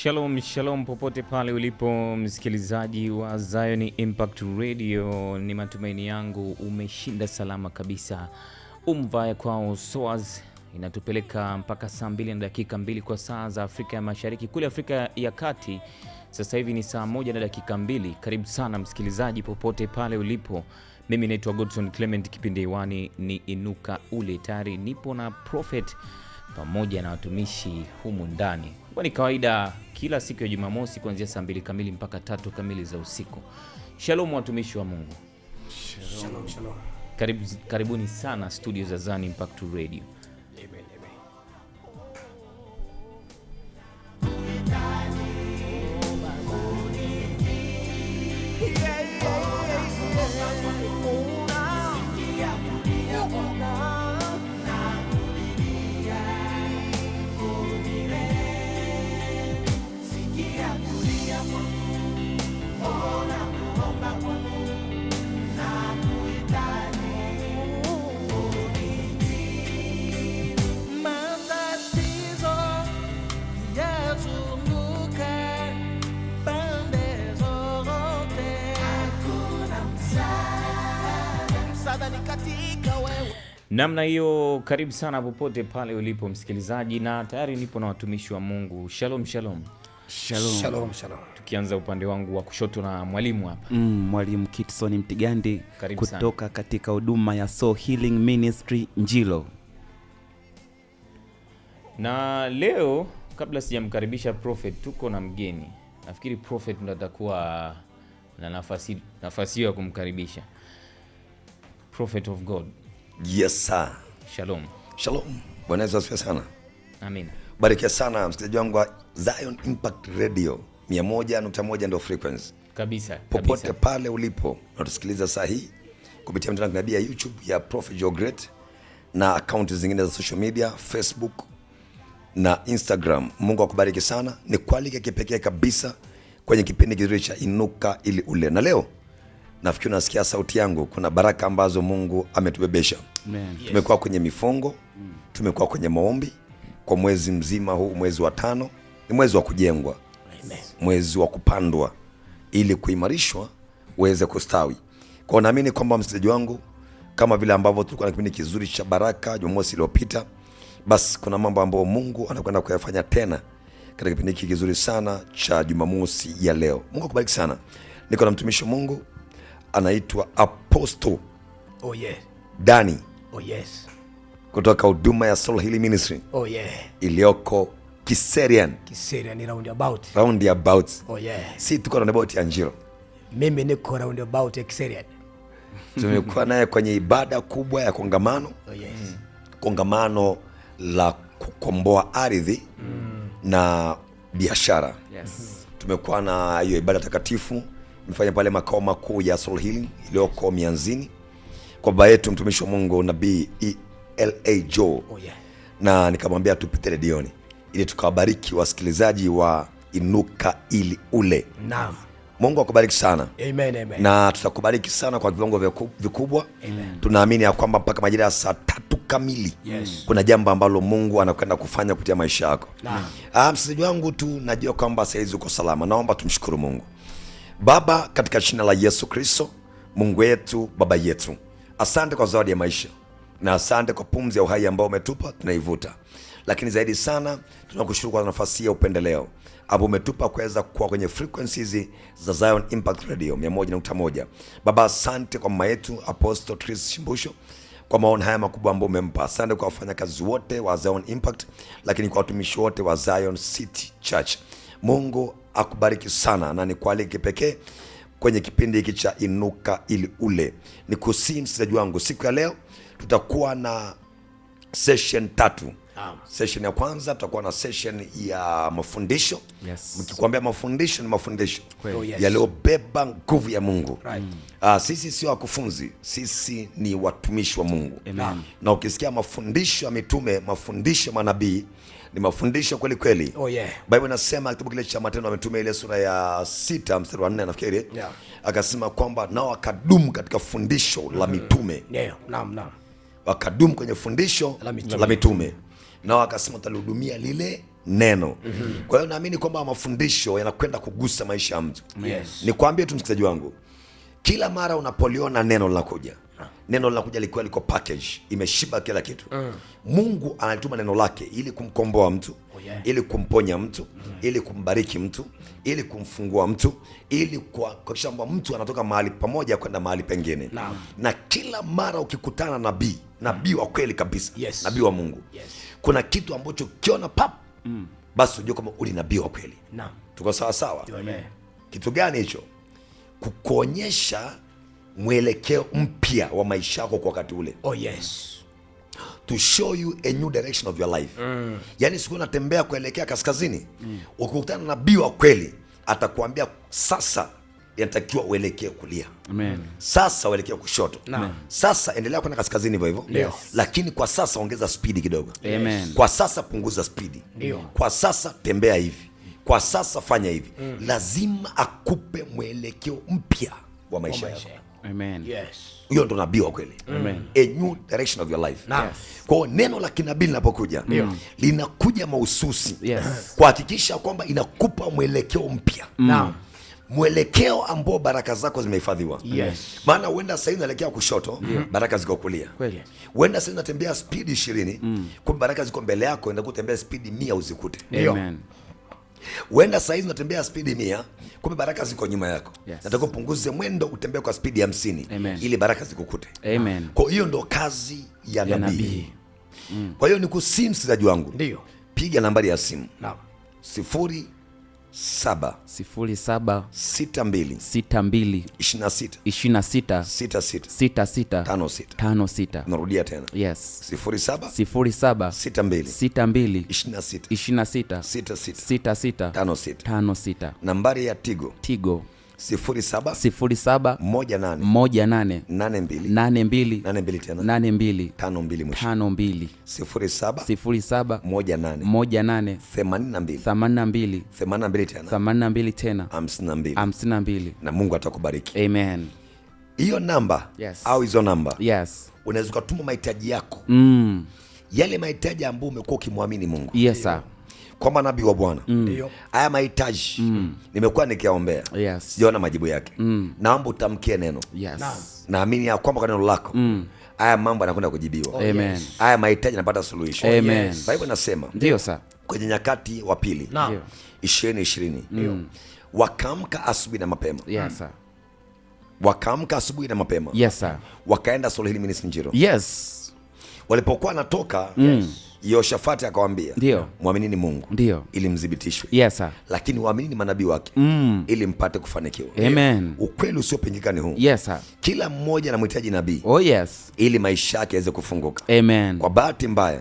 Shalom, shalom popote pale ulipo msikilizaji wa Zion Impact Radio. Ni matumaini yangu umeshinda salama kabisa. Umvaya kwao SOAS inatupeleka mpaka saa 2 na dakika 2 kwa saa za Afrika ya Mashariki. Kule Afrika ya Kati sasa hivi ni saa 1 na dakika 2. Karibu sana msikilizaji popote pale ulipo. Mimi naitwa Godson Clement, kipindi hewani ni Inuka Ule. Tayari nipo na Prophet pamoja na watumishi humu ndani. Kwa ni kawaida kila siku ya Jumamosi kuanzia saa 2 kamili mpaka 3 kamili za usiku. Shalom watumishi wa Mungu. Shalom, shalom. Karibuni sana studio za Zion Impact Radio. Amen, amen. Namna hiyo, karibu sana popote pale ulipo msikilizaji, na tayari nipo na watumishi wa Mungu. Shalom, shalom. Shalom. Shalom, shalom. Tukianza upande wangu wa kushoto na mwalimu hapa. Mwalimu Kitson Mtigandi kutoka sana katika huduma ya Soul Healing Ministry Njilo. Na leo kabla sijamkaribisha Prophet, tuko na mgeni. Nafikiri Prophet ndo atakuwa na nafasi ya kumkaribisha. Prophet of God. Yes sir. Shalom. Shalom. Bwana Yesu asifiwe sana. Amen. Barikia sana msikilizaji wangu wa Zion Impact Radio 101.1 ndio frequency. Kabisa. Popote pale ulipo unatusikiliza saa hii kupitia mtandao wa YouTube ya Prophet Joe Great na account zingine za social media, Facebook na Instagram. Mungu akubariki sana. Ni kualika kipekee kabisa kwenye kipindi kizuri cha Inuka ili Ule. Na leo nafikiri unasikia sauti yangu, kuna baraka ambazo Mungu ametubebesha. Amen. Yes. Tumekuwa kwenye mifungo, tumekuwa kwenye maombi kwa mwezi mzima huu. Mwezi wa 5 ni mwezi wa kujengwa. Amen. Mwezi wa kupandwa ili kuimarishwa uweze kustawi. Kwa naamini kwamba msikilizaji wangu, kama vile ambavyo tulikuwa na kipindi kizuri cha baraka Jumamosi iliyopita, basi kuna mambo ambayo Mungu anakwenda kuyafanya tena katika kipindi hiki kizuri sana cha Jumamosi ya leo. Mungu akubariki sana. Niko na mtumishi wa Mungu anaitwa Apostle Oh yeah. Dani. Oh yes. Kutoka huduma ya Soul Healing Ministry. Oh yeah. Iliyoko Kiserian. Kiserian ni roundabout. Roundabout. Oh yeah. Si tuko roundabout ya Njiro. Mimi niko roundabout ya Kiserian. Tumekuwa naye kwenye ibada kubwa ya kongamano. Oh yes. Kongamano la kukomboa ardhi na biashara. Yes. Tumekuwa na hiyo ibada takatifu mfanya pale makao makuu ya Soul Healing iliyoko Mianzini kwa baba yetu mtumishi wa Mungu Nabii ELA Joe. Oh yeah. Na nikamwambia tupite redioni ili tukawabariki wasikilizaji wa Inuka ili Ule. Naam. Mungu akubariki sana. Amen, amen. Na tutakubariki sana kwa viwango vikubwa. Tunaamini ya kwamba mpaka majira ya saa 3 kamili Yes. kuna jambo ambalo Mungu anakwenda kufanya kupitia maisha yako. Naam. Msikilizaji wangu tu, najua kwamba saizi uko salama. Naomba tumshukuru Mungu. Baba, katika jina la Yesu Kristo, Mungu wetu, baba yetu, asante kwa zawadi ya maisha na asante kwa pumzi ya uhai ambao umetupa tunaivuta, lakini zaidi sana tunakushukuru kwa nafasi ya upendeleo ambao umetupa kuweza kuwa kwenye frequencies za Zion Impact Radio 101.1. Baba, asante kwa mama yetu Apostle Chris Shimbusho kwa maono haya makubwa ambayo umempa. Asante kwa wafanyakazi wote wa Zion Impact, lakini kwa watumishi wote wa Zion City Church. Mungu akubariki sana, na nikualike pekee kwenye kipindi hiki cha Inuka ili Ule. Nikusii msikilizaji wangu, siku ya leo tutakuwa na session 3. Session ya kwanza tutakuwa na session ya mafundisho. Yes. Mkikwambia mafundisho ni mafundisho Yes. yaliyobeba nguvu ya Mungu. Right. Sisi sio wakufunzi, sisi ni watumishi wa Mungu. Amen. Na ukisikia mafundisho ya mitume, mafundisho ya manabii, ni mafundisho kweli kweli. Oh, yeah. Bible inasema kitabu kile cha Matendo ya Mitume ile sura ya 6 mstari wa 4 nafikiri. Yeah. Akasema kwamba nao wakadumu katika fundisho la mitume. Ndio. Naam. Wakadumu kwenye fundisho la mitume. Nao akasema talihudumia lile neno. Kwa hiyo naamini kwamba mafundisho yanakwenda kugusa maisha ya mtu. Yes. Nikwambie tu msikilizaji wangu, kila mara unapoliona neno linakuja likiwa liko package, imeshiba kila kitu. Mungu analituma neno lake ili kumkomboa mtu, ili kumponya mtu, ili kumbariki mtu, ili kumfungua mtu, ili kuhakikisha kwamba mtu anatoka mahali pamoja kwenda mahali pengine. Na kila mara ukikutana nabii wa kweli kabisa, Yes. nabii wa Mungu, kuna kitu ambacho kiona basi unajua kama uli nabii wa kweli. Naam. Tuko sawa sawa? Amen. Kitu gani hicho? Kukuonyesha mwelekeo mpya wa maisha yako kwa wakati ule. Oh, yes. To show you a new direction of your life. Yaani siku unatembea kuelekea kaskazini, ukikutana na nabii wa kweli atakwambia sasa inatakiwa uelekee kulia. Amen. Sasa uelekee kushoto. Naam. Sasa endelea kwenda kaskazini hivyo hivyo. Yes. Lakini kwa sasa ongeza spidi kidogo. Amen. Kwa sasa punguza spidi. Ndio. Kwa sasa tembea hivi. Kwa sasa fanya hivi. Lazima akupe mwelekeo mpya wa maisha yako. Amen. Yes. Hiyo ndo nabii wa kweli. A new direction of your life. Naam. Kwa hiyo neno la kinabii linapokuja linakuja mahususi Yes. kuhakikisha kwamba inakupa mwelekeo mpya. Naam. Mwelekeo ambao baraka zako zimehifadhiwa. Yes. Maana huenda sasa unaelekea kushoto, baraka ziko kulia. Kweli. Huenda sasa unatembea speed 20, kumbe baraka ziko mbele yako, enda kutembea speed 100 uzikute. Amen. Huenda sasa unatembea speed 100, kumbe baraka ziko nyuma yako. Yes. Nataka upunguze mwendo utembee kwa speed 50 Amen. ili baraka zikukute. Amen. Kwa hiyo ndo kazi ya Ya nabii. nabii. Kwa hiyo ni kusimu msikilizaji wangu. Ndio. Piga nambari ya simu Naam. 0762 0762 26 26 66 66 56. 56. Narudia tena. Yes. 07 07 62 62 26 26 66 66 56. 56. Nambari ya Tigo Tigo 07 07 18 18 82 82 82 tena 82 52 mwisho. 52 07 07 18 18 82 82 82 tena 82 tena 52. 52. Na Mungu atakubariki. Amen. Hiyo namba Yes. au hizo namba Yes. unaweza ukatuma mahitaji yako, yale mahitaji ambayo umekuwa ukimwamini Mungu. Yes, sir. Kwamba nabii wa Bwana, Ndio. haya mahitaji nimekuwa nikiyaombea, Yes. sijaona majibu yake. Naomba utamkie neno. Yes. Naam. Naamini ya kwamba kwa neno lako haya mambo yanakwenda kujibiwa. Amen. Haya mahitaji yanapata suluhisho. Amen. Biblia inasema Ndio, sir. kwenye Nyakati wa Pili Naam. 20:20 wakaamka asubuhi na mapema. Yes, sir. Wakaamka asubuhi na mapema. Yes, sir. Wakaenda Solihili Ministry Njiro. Yes. Walipokuwa natoka, Yehoshafati akawaambia, Ndio. mwaminini Mungu Ndio. ili mdhibitishwe, Yes, sir. lakini waaminini manabii wake ili mpate kufanikiwa. Amen. Ukweli usiopingika ni huu. Yes, sir. Kila mmoja anamhitaji nabii Oh, yes. ili maisha yake yaweze kufunguka. Amen. Kwa bahati mbaya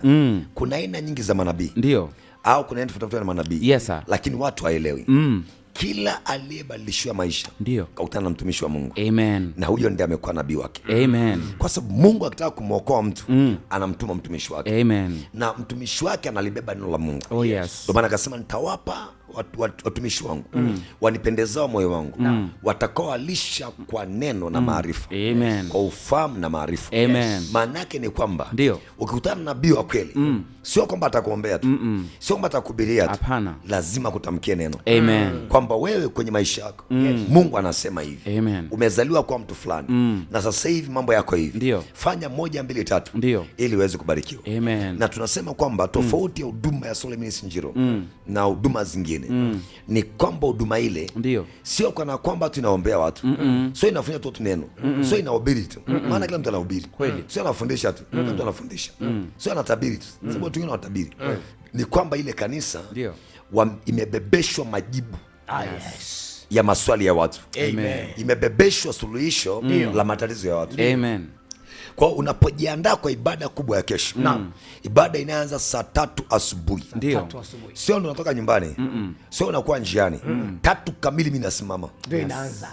kuna aina nyingi za manabii Ndio. au kuna aina tofauti na manabii. Yes, sir. Lakini watu haelewi. Kila aliyebadilishiwa maisha Ndio. kakutana na mtumishi wa Mungu, Amen. na huyo ndiye amekuwa nabii wake. Amen. Kwa sababu Mungu akitaka kumwokoa mtu anamtuma mtumishi wake, Amen. na mtumishi wake analibeba neno la Mungu. Oh, yes. Ndio maana akasema nitawapa watumishi wangu wanipendezao moyo wangu, watakaowalisha kwa neno na maarifa, Amen. kwa ufahamu na maarifa. Amen. Maana yake ni kwamba Ndio. ukikutana na nabii wa kweli, sio kwamba atakuombea tu, sio kwamba atakuhubiria tu, Hapana. lazima kutamkie neno. Amen. Kwamba wewe kwenye maisha yako Mungu anasema hivi. Amen. Umezaliwa kwa mtu fulani na sasa hivi mambo yako hivi. Ndio. Fanya 1 2 3 Ndio. ili uweze kubarikiwa. Amen. Na tunasema kwamba tofauti ya huduma ya Solihili Ministry Njiro na huduma zingine ni kwamba huduma ile Ndio. sio kana kwamba tunaombea watu, sio inafanya tu neno, sio inahubiri tu, maana kila mtu anahubiri, sio anafundisha tu, kila mtu anafundisha, sio anatabiri tu, sababu watu wengine wanatabiri. Ni kwamba ile kanisa Ndio. imebebeshwa majibu Yes. ya maswali ya watu. Amen. Imebebeshwa suluhisho la matatizo ya watu. Amen. Kwa unapojiandaa kwa ibada kubwa ya kesho, ibada inaanza saa 3 asubuhi. Ndio. 3 asubuhi. Sio ndo unatoka nyumbani, sio unakuwa njiani. 3 kamili mimi nasimama, Ndio inaanza.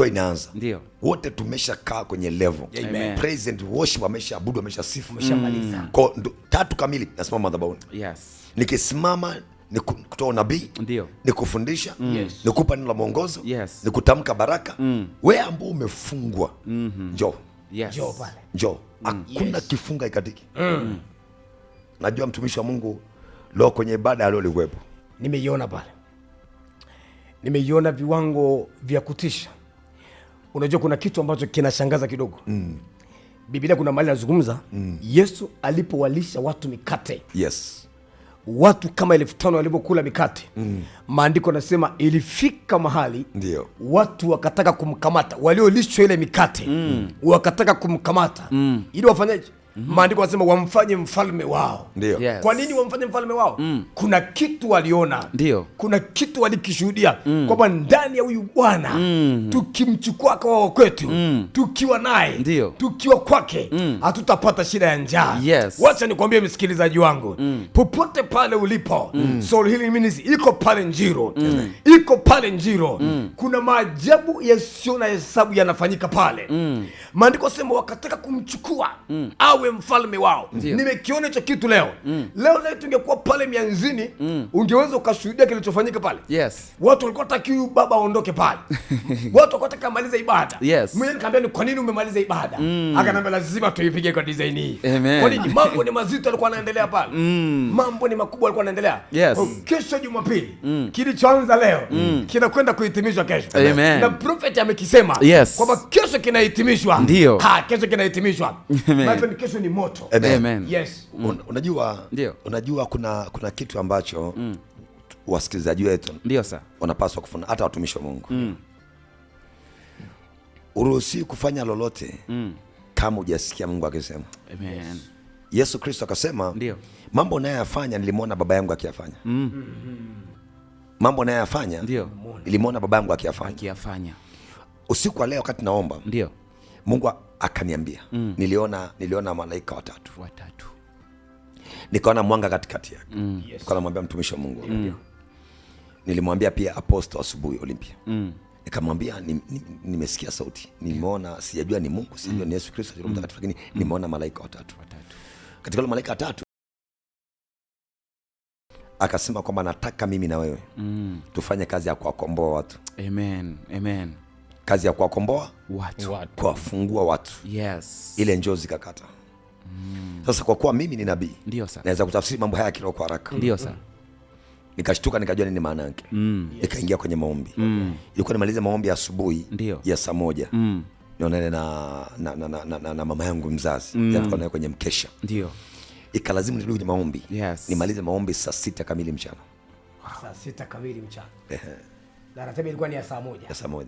inaanza. Ndio. Wote tumeshakaa kwenye level. Amen. Praise and worship, wameshaabudu, wameshasifu. Umeshamaliza. Kwa 3 kamili nasimama madhabahuni. Yes. Nikisimama ni kutoa unabii, Ndio. ni kufundisha, Yes. ni kupa neno la mwongozo, Yes. ni kutamka baraka. Wewe ambao umefungwa, njoo. Yes. Njoo pale. Njoo. Hakuna kifunga ikatiki. Najua mtumishi wa Mungu leo kwenye ibada leo alikuwepo. Nimeiona pale. Nimeiona viwango vya kutisha. Unajua kuna kitu ambacho kinashangaza kidogo. Biblia kuna mahali anazungumza Yesu alipowalisha watu mikate. Yes. Watu kama 5,000 walipokula mikate. Maandiko yanasema ilifika mahali Ndio. watu wakataka kumkamata, waliolishwa ile mikate wakataka kumkamata ili wafanyaje? Maandiko yanasema wamfanye mfalme wao. Ndio. Yes. Kwa nini wamfanye mfalme wao? Kuna kitu waliona, Ndio. kuna kitu walikishuhudia kwamba ndani ya huyu Bwana tukimchukua kwa kwetu, tukiwa naye, Ndio. tukiwa kwake, hatutapata shida ya njaa. Yes. Wacha nikwambie msikilizaji wangu, popote pale ulipo, Soul Healing Ministry iko pale Njiro, iko pale Njiro. Kuna maajabu yasiyo na hesabu yanafanyika pale. Maandiko sema wakataka kumchukua awe mfalme wao. Nimekiona hicho kitu leo. Leo tungekuwa pale mianzini, ungeweza ukashuhudia kilichofanyika pale. Yes. Watu walikuwa taki huyu baba aondoke pale. Watu walikuwa taka amaliza ibada. Yes. Mimi nikamwambia ni kwa nini umemaliza ibada? Akaniambia lazima tuipige kwa design hii. Amen. Kwa nini? Mambo ni mazito alikuwa anaendelea pale. Mambo ni makubwa alikuwa anaendelea. Yes. Kesho Jumapili, kilichoanza leo kinakwenda kuhitimishwa kesho. Amen. Na prophet amekisema Yes. kwamba kesho kinahitimishwa. Ndio. Kesho kinahitimishwa. Maana kesho ni moto. Amen. Yes. Unajua, Ndio. unajua kuna kitu ambacho wasikilizaji wetu Ndio sir. wanapaswa kufanya, hata watumishi wa Mungu. Uruhusi kufanya lolote kama hujasikia Mungu akisema. Amen. Yesu Kristo akasema, Ndio. mambo nayoyafanya nilimwona baba yangu akiyafanya. Mambo nayoyafanya Ndio. nilimwona baba yangu akiyafanya. Akiyafanya. Usiku wa leo wakati naomba, Ndio. Mungu akaniambia, niliona malaika watatu. Nikaona mwanga katikati yake. Nikaona namwambia mtumishi wa Mungu. Nilimwambia pia Apostle asubuhi Olympia. Nikamwambia nimesikia sauti. Nimeona, sijajua ni Mungu, sijajua ni Yesu Kristo, lakini nimeona malaika watatu. Katika wale malaika watatu akasema kwamba nataka mimi na wewe tufanye kazi ya kuwakomboa watu. Amen. Amen. Kazi ya kuwakomboa Watu. kuwafungua watu. Yes. Ile njozi kakata. Sasa kwa kuwa mimi ni nabii, Ndio sir. naweza kutafsiri mambo haya kiroho kwa haraka. Ndio sir. Nikashtuka, nikajua nini maana yake. Nikaingia kwenye maombi. Ilikuwa nimaliza maombi ya asubuhi ya saa 1. Nionane na mama yangu mzazi. Alikuwa naye kwenye mkesha. Ndio. Ikalazimu nirudi kwenye maombi. Yes. Nimalize maombi saa 6 kamili mchana. Saa 6 kamili mchana. Na ratiba ilikuwa ni ya saa 1. Ya saa 1.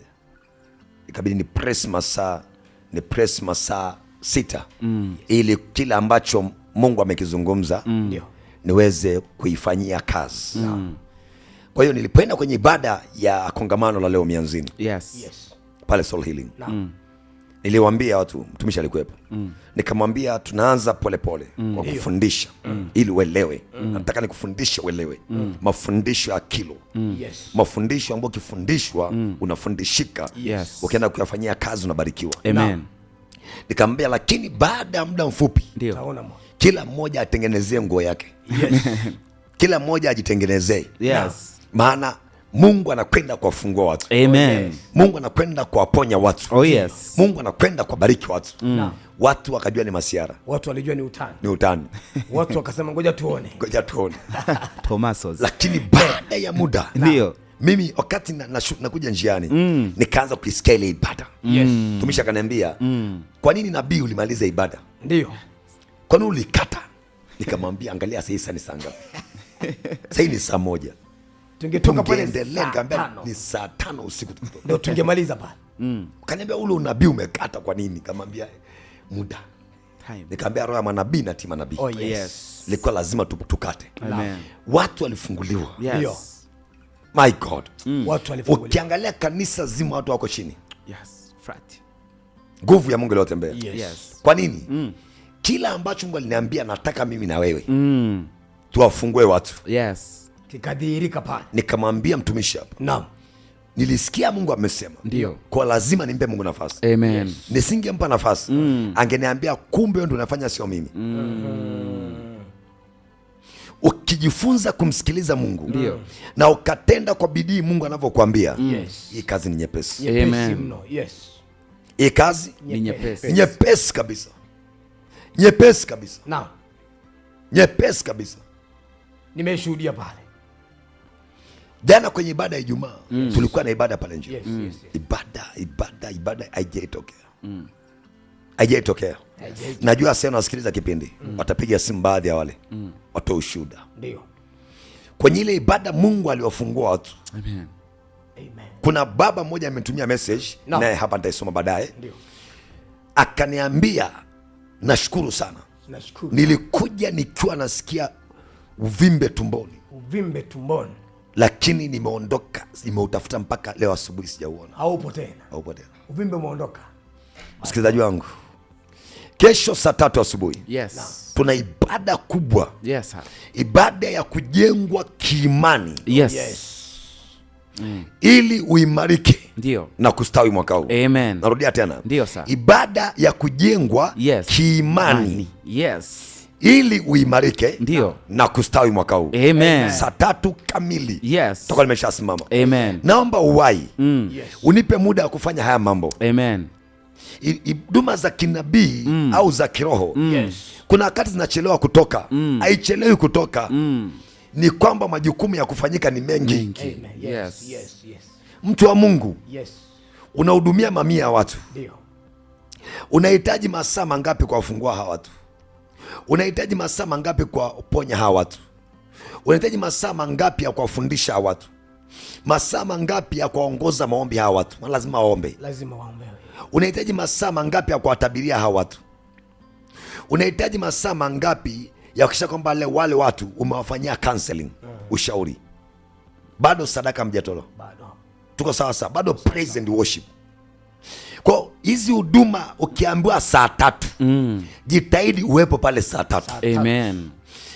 Ikabidi ni press masaa 6 ili kila ambacho Mungu amekizungumza niweze kuifanyia kazi. Kwa hiyo nilipoenda kwenye ibada ya kongamano la leo mianzini, Yes. pale Soul Healing, niliwaambia watu, mtumishi alikuwepo, nikamwambia tunaanza polepole kwa kufundisha ili uelewe. Nataka nikufundishe uelewe mafundisho ya kilo. Mafundisho ambayo ukifundishwa unafundishika. Yes. Ukienda kuyafanyia kazi unabarikiwa. Amen. Nikamwambia lakini baada ya muda mfupi Ndio. Taona kila mmoja atengenezee nguo yake. Kila mmoja ajitengenezee. Yes. Maana Mungu anakwenda kuwafungua watu. Amen. Mungu anakwenda kuwaponya watu. Oh yes. Mungu anakwenda kuwabariki watu. Watu wakajua ni masiara, watu walijua ni utani. ni utani. Watu wakasema ngoja tuone. Ngoja tuone. Tomasos. Lakini baada ya muda Ndio. mimi wakati nakuja njiani nikaanza kuisikia ile ibada. Tumisha akaniambia, kwa nini nabii ulimaliza ibada? Ndio. Kwa nini ulikata? Nikamwambia angalia sasa ni saa ngapi? Sasa ni saa 1. Tungetoka pale Tungeendelea, nikamwambia ni saa 5 usiku ndio tungemaliza pale. Kaniambia ule unabii umekata kwa nini? Nikamwambia muda. Time. Nikamwambia roho ya manabii na tima nabii. Oh yes. Yes. Ilikuwa lazima tukate. Amen. Watu walifunguliwa. Ndio. Yes. My God. Watu walifunguliwa. Ukiangalia kanisa zima watu wako chini. Yes. Frat. nguvu ya Mungu iliyotembea. Yes. Kwa nini? Kila ambacho Mungu aliniambia nataka mimi na wewe tuwafungue watu, Yes. kikadhihirika pale. nikamwambia mtumishi hapa, Naam. nilisikia Mungu amesema, Ndio. kwa lazima nimpe Mungu nafasi. Amen. Nisingempa nafasi angeniambia kumbe wewe ndio unafanya, sio mimi. Ukijifunza kumsikiliza Mungu Ndio. na ukatenda kwa bidii Mungu anavyokuambia, Yes. hii kazi ni nyepesi. Nyepesi Amen. mno. Yes. Hii kazi Ni nyepesi. ni nyepesi kabisa, nyepesi kabisa, Naam. nyepesi kabisa. Nimeshuhudia pale. Jana kwenye ibada ya Ijumaa tulikuwa na ibada pale nje. Yes, yes, yes. Ibada haijaitokea, haijaitokea. Najua sasa nasikiliza kipindi watapiga simu baadhi ya wale watoa ushuhuda. Ndio. Kwenye ile ibada Mungu aliwafungua watu. Amen. Amen. Kuna baba mmoja ametumia message No. naye hapa nitaisoma baadaye, Ndio. akaniambia nashukuru sana, Nashukuru. nilikuja nikiwa nasikia uvimbe tumboni, Uvimbe tumboni lakini nimeondoka, nimeutafuta mpaka leo asubuhi sijauona. haupo tena. Haupo tena. Uvimbe umeondoka. Msikilizaji wangu, kesho saa 3 asubuhi Yes. tuna ibada kubwa, Yes. Sir. ibada ya kujengwa kiimani Yes. Yes. ili uimarike Ndio. na kustawi mwaka huu. Amen. Narudia tena, Ndio, sir. ibada ya kujengwa Yes. kiimani Yes. ili uimarike Ndio. na kustawi mwaka huu. Amen. Saa 3 kamili Yes. toka nimeshasimama. Amen. Naomba uwai Yes. unipe muda wa kufanya haya mambo, Amen. huduma za kinabii au za kiroho. Yes. Kuna wakati zinachelewa kutoka, haichelewi kutoka, ni kwamba majukumu ya kufanyika ni mengi. Amen. Yes. Yes. Yes. Yes. Mtu wa Mungu, Yes. unahudumia mamia ya watu, Ndio. unahitaji masaa mangapi kwa kufungua hawa watu? Unahitaji masaa mangapi kwa kuponya hawa watu? Unahitaji masaa mangapi ya kuwafundisha hawa watu? Masaa mangapi ya kuwaongoza maombi hawa watu? Maana lazima waombe. Lazima waombewe. Unahitaji masaa mangapi ya kuwatabiria hawa watu? Unahitaji masaa mangapi ya kuhakikisha kwamba wale watu umewafanyia counseling, ushauri? Bado sadaka mjatola, Bado. tuko sawa sawa, bado praise and worship. Kwa hizi huduma ukiambiwa saa 3 jitahidi uwepo pale saa 3 Amen.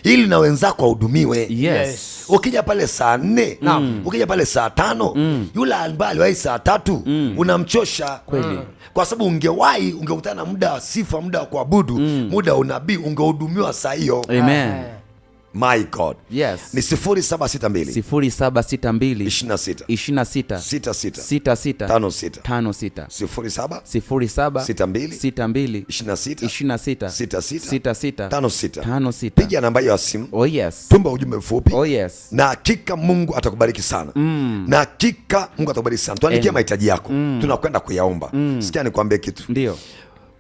ili na wenzako wahudumiwe. Yes. Ukija pale saa 4 ukija pale saa 5 yule ambaye aliwahi saa 3 unamchosha kweli, kwa sababu ungewahi ungekutana na muda wa sifa, muda wa kuabudu, muda wa unabii, ungehudumiwa saa hiyo. Amen. My God. Yes. Ni 0762 0762 26 26 66 66 56 56 07 07 62 62 26 26 66 66 56. 56. Piga namba hiyo ya simu, Oh yes. tumba ujumbe mfupi. Oh yes. Na hakika Mungu atakubariki sana. Na hakika Mungu atakubariki sana. Tuandikie mahitaji yako, tunakwenda kuyaomba. Sikia nikwambie kitu, Ndio.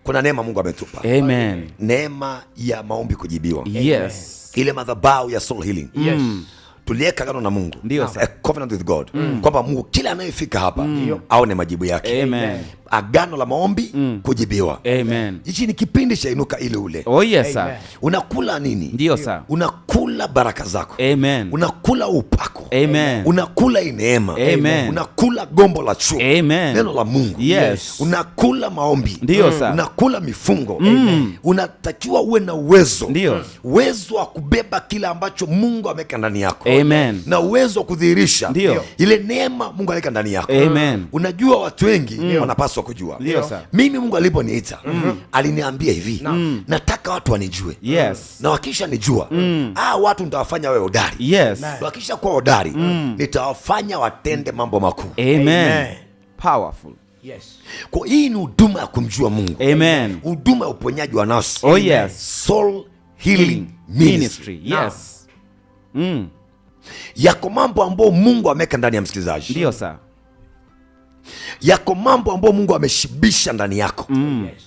kuna neema Mungu ametupa, Amen. neema ya maombi kujibiwa. Yes. Ile madhabahu ya soul healing. Yes. Tuliweka agano na Mungu, Ndio, a covenant with God, kwamba Mungu kila anayefika hapa aone majibu yake. Amen. Agano la maombi kujibiwa. Amen. Hichi ni kipindi cha inuka ile ule. Oh yes sir. Amen. Unakula nini? Ndio sir. Unakula baraka zako. Amen. Unakula upako. Amen. Unakula neema. Amen. Unakula gombo la chuo. Amen. Neno la Mungu. Yes. Unakula maombi. Ndio, sir. Unakula mifungo. Unatakiwa uwe na uwezo. Ndio. Uwezo wa kubeba kile ambacho Mungu ameweka ndani yako. Amen. Na uwezo wa kudhihirisha Ndio. ile neema Mungu ameweka ndani yako. Amen. Unajua watu wengi wanapaswa kujua. Ndio, sir. Mimi Mungu aliponiita aliniambia hivi, nataka watu wanijue. Yes. Na wakisha nijua, watu nitawafanya wawe hodari. Yes. Wakisha kuwa hodari, nitawafanya watende mambo makuu. Amen. Powerful. Yes. Kwa hii ni huduma ya kumjua Mungu. Amen. Huduma ya uponyaji wa nafsi. Oh yes. Soul healing ministry. Yes. Yako mambo ambayo Mungu ameweka ndani ya msikilizaji. Ndio sir. Yako mambo ambayo Mungu ameshibisha ndani yako. Yes.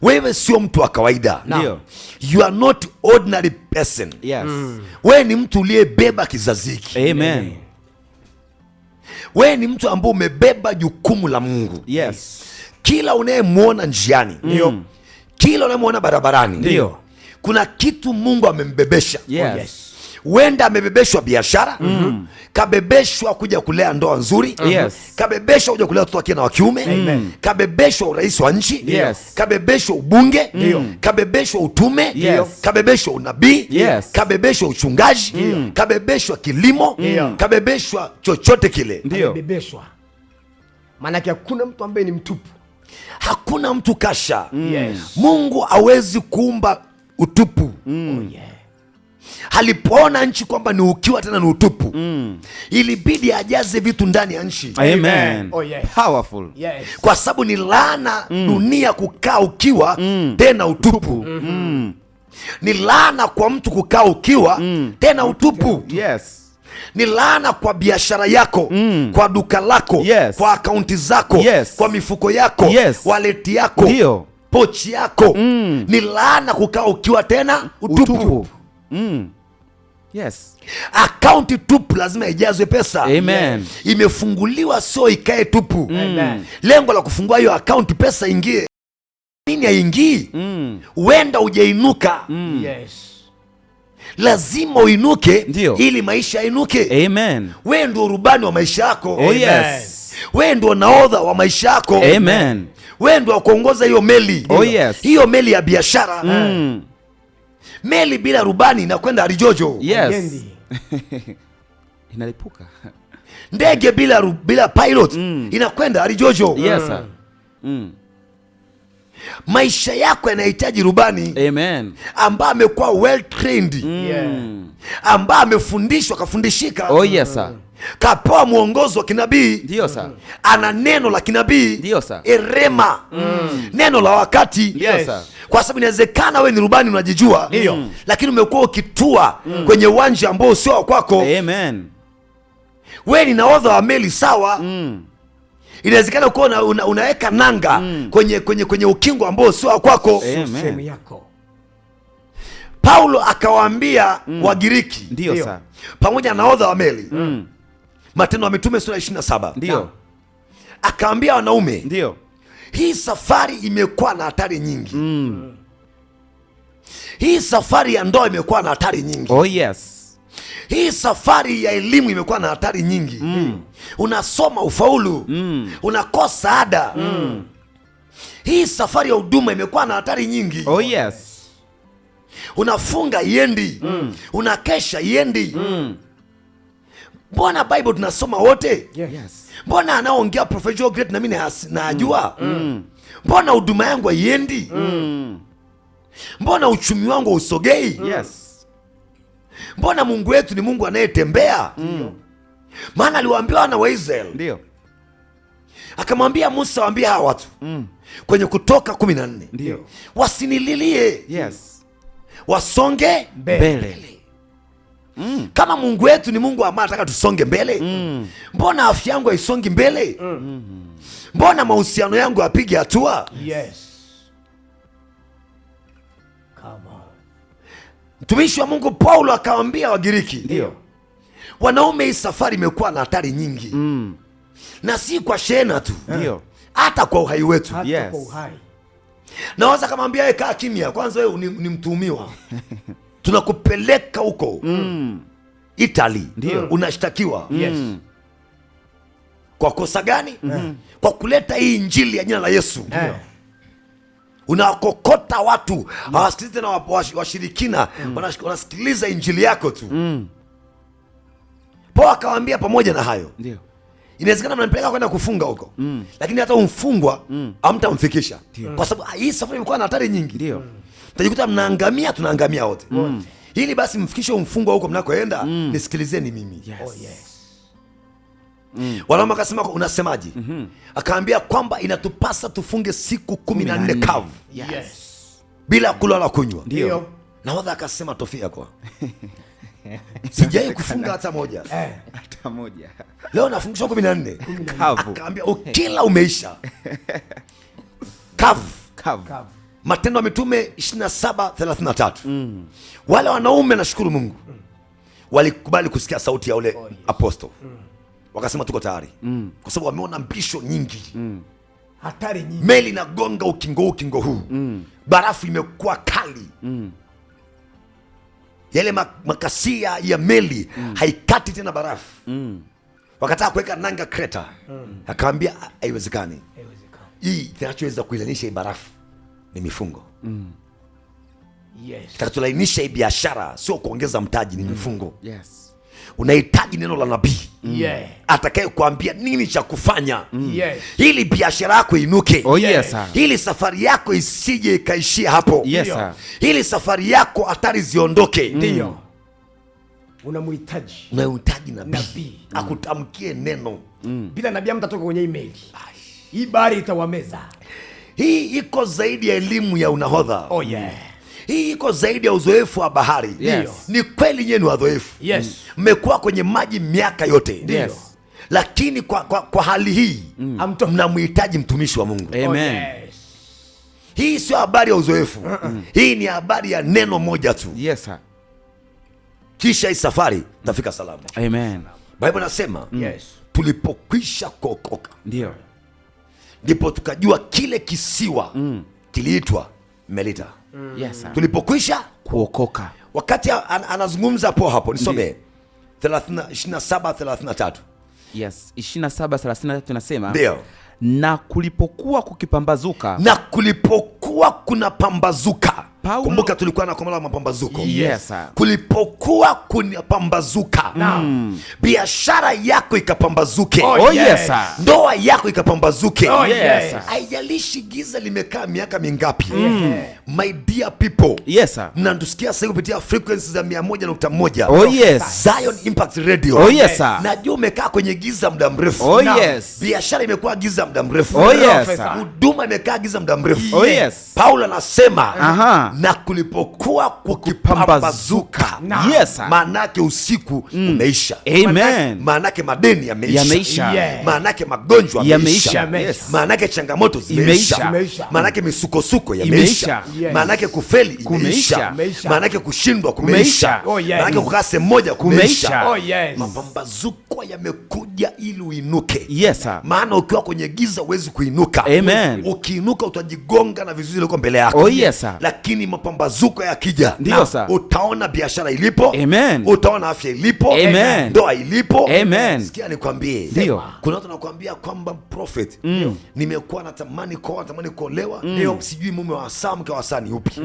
Wewe sio mtu wa kawaida. Ndio. You are not ordinary person. Yes. Wewe ni mtu uliyebeba kizazi hiki. Amen. Wewe ni mtu ambaye umebeba jukumu la Mungu. Yes. Kila unayemwona njiani, kila unayemwona barabarani, Ndio. kuna kitu Mungu amembebesha. Yes. Huenda amebebeshwa biashara, kabebeshwa kuja kulea ndoa nzuri, Yes. kabebeshwa kuja kulea watoto wake na wa kiume, kabebeshwa urais wa nchi, Yes. kabebeshwa ubunge, kabebeshwa utume, Yes. kabebeshwa unabii, Yes. kabebeshwa uchungaji, kabebeshwa kilimo, kabebeshwa chochote kile. Ndio. Amebebeshwa. Maanake hakuna mtu ambaye ni mtupu. Hakuna mtu kasha. Yes. Mungu hawezi kuumba utupu. Oh, yeah. Alipoona nchi kwamba ni ukiwa tena ni utupu, ilibidi ajaze vitu ndani ya nchi. Amen. Oh, yeah. Powerful. Yes. Kwa sababu ni laana dunia kukaa ukiwa tena utupu. Ni laana kwa mtu kukaa ukiwa tena utupu. Yes. Ni laana kwa biashara yako, kwa duka lako, Yes. kwa akaunti zako, Yes. kwa mifuko yako, Yes. waleti yako, Ndio. pochi yako. Ni laana kukaa ukiwa tena utupu. Yes. Akaunti tupu lazima ijazwe pesa. Amen. Imefunguliwa sio ikae tupu. Amen. Lengo la kufungua hiyo akaunti pesa ingie. Nini haingii? Huenda hujainuka. Yes. Lazima uinuke. Ndio. Ili maisha yainuke. Amen. Wewe ndio rubani wa maisha yako. Oh, yes. Wewe ndio nahodha wa maisha yako. Amen. Wewe ndio kuongoza hiyo meli. Oh, yes. Hiyo meli ya biashara. Meli bila rubani inakwenda arijojo. Yes. Agendi. Inalipuka. Ndege bila pilot inakwenda arijojo. Yes, sir. Maisha yako yanahitaji rubani Amen. ambaye amekuwa well trained, Yeah. ambaye amefundishwa, kafundishika, Oh, yes, sir. kapewa mwongozo wa kinabii, Ndio, sir. ana neno la kinabii, Ndio, sir. erema, neno la wakati. Ndio, sir. Kwa sababu inawezekana wewe ni rubani unajijua, lakini umekuwa ukitua kwenye uwanja ambao sio wa kwako. Amen. Wewe ni nahodha wa meli sawa, inawezekana kuwa unaweka nanga kwenye ukingo ambao sio wa kwako. Amen. Sehemu yako. Paulo akawaambia Wagiriki, Ndio, sir. pamoja na nahodha wa meli, Matendo ya Mitume sura 27, Ndio. akaambia wanaume, Ndio. hii safari imekuwa na hatari nyingi. Hii safari ya ndoa imekuwa na hatari nyingi. Oh, yes. Hii safari ya elimu imekuwa na hatari nyingi. Unasoma ufaulu, unakosa ada. Hii safari ya huduma imekuwa na hatari nyingi. Oh, yes. Unafunga iendi, unakesha iendi. Mbona Bible tunasoma wote? Yes. Mbona anaongea Prophet Joe Great na mimi najua? Mbona huduma yangu haiendi? Mbona uchumi wangu usogei? Yes. Mbona Mungu wetu ni Mungu anayetembea? Maana aliwaambia wana wa Israeli, Ndio. akamwambia Musa, waambie hawa watu kwenye Kutoka 14, Ndio. wasinililie, Yes. wasonge Mbele. Kama Mungu wetu ni Mungu ambaye anataka tusonge mbele, mbona afya yangu haisongi mbele? Mbona mahusiano yangu yapige hatua? Yes. Come on. Mtumishi wa Mungu Paulo akawaambia Wagiriki, Ndio. wanaume, hii safari imekuwa na hatari nyingi, na si kwa shena tu, Ndio. hata kwa uhai wetu. Hata Yes. kwa uhai. Naweza kamwambia wewe, kaa kimya kwanza, wewe ni mtuhumiwa, tunakupeleka huko Italy, Ndio. unashtakiwa. Yes. Kwa kosa gani? Kwa kuleta hii injili ya jina la Yesu. Unawakokota watu, hawasikilizi tena washirikina, wanasikiliza injili yako tu. Paulo akawaambia, pamoja na hayo, Ndio. inawezekana mnampeleka kwenda kufunga huko, lakini hata umfungwa hamtamfikisha, kwa sababu hii safari imekuwa na hatari nyingi. Ndio. Mtajikuta mnaangamia, tunaangamia wote. Ili basi mfikishe umfungwa huko mnakoenda, nisikilizeni mimi. Yes. Oh, yes. Wanaume akasema, unasemaje? Akaambia kwamba inatupasa tufunge siku 14 kavu Yes. bila kula wala kunywa. Ndio. Nahodha akasema, tofia kwa sijai kufunga hata moja, Hata moja. leo nafungishwa 14 Kavu. akaambia ukila umeisha kavu. Kavu. Kavu. Matendo ya Mitume 27:33. Wale wanaume, nashukuru Mungu, walikubali kusikia sauti ya ule apostle, wakasema tuko tayari, kwa sababu wameona mbisho nyingi. Hatari nyingi. Meli inagonga ukingo huu, barafu imekuwa kali, yale makasia ya meli haikati tena barafu. Wakataka kuweka nanga Kreta, akamwambia haiwezekani. Hii kinachoweza kuilanisha hii barafu ni mifungo. Kitakacholainisha hii biashara sio kuongeza mtaji, ni mifungo. Unahitaji neno la nabii atakaye kuambia nini cha kufanya ili biashara yako inuke. Ili safari yako isije ikaishia hapo. Ili safari yako hatari ziondoke. Ndio. Unamhitaji nabii akutamkie neno. Bila nabii mtatoka kwenye email. Hii bahari itawameza. Hii iko zaidi ya elimu ya unahodha. Hii iko zaidi ya uzoefu wa bahari. Ni kweli nyinyi ni wazoefu. Mmekuwa kwenye maji miaka yote. Lakini kwa hali hii mnamhitaji mtumishi wa Mungu. Hii sio habari ya uzoefu. Hii ni habari ya neno moja tu. Kisha hii safari tafika salama. Biblia inasema tulipokwisha kuokoka ndipo tukajua kile kisiwa kiliitwa Melita. Tulipokwisha kuokoka. Wakati anazungumza hapo nisome 27:33. 27:33 nasema, ndio, na kulipokuwa kukipambazuka, na kulipokuwa kuna pambazuka. Kumbuka tulikuwa na komala mapambazuko. Kulipokuwa kuna pambazuka, biashara yako ikapambazuke. Ndoa yako ikapambazuke. Haijalishi giza limekaa miaka mingapi. My dear people, mnatusikia sasa kupitia frequency za 100.1 Zion Impact Radio. Najua umekaa kwenye giza muda mrefu. Biashara imekuwa giza muda mrefu. Huduma imekaa giza muda mrefu. Paulo anasema na kulipokuwa kukipambazuka. Maanake usiku umeisha. Maanake madeni yameisha. Maanake magonjwa yameisha. Maanake changamoto zimeisha. Maanake misukosuko yameisha. Maanake kufeli imeisha. Maanake kushindwa kumeisha. Maanake kukaa sehemu moja kumeisha. Mapambazuko yamekuja ili uinuke. Maana ukiwa kwenye giza huwezi kuinuka. Ukiinuka utajigonga na vizuizi vilivyo mbele yako. Lakini mapambazuko yakija, utaona biashara ilipo. Utaona afya ilipo. Ndoa ilipo. Sikia nikwambie, kuna watu wanakuambia kwamba prophet, nimekuwa natamani kuolewa, sijui mume wa saa, mke wa saa ni upi.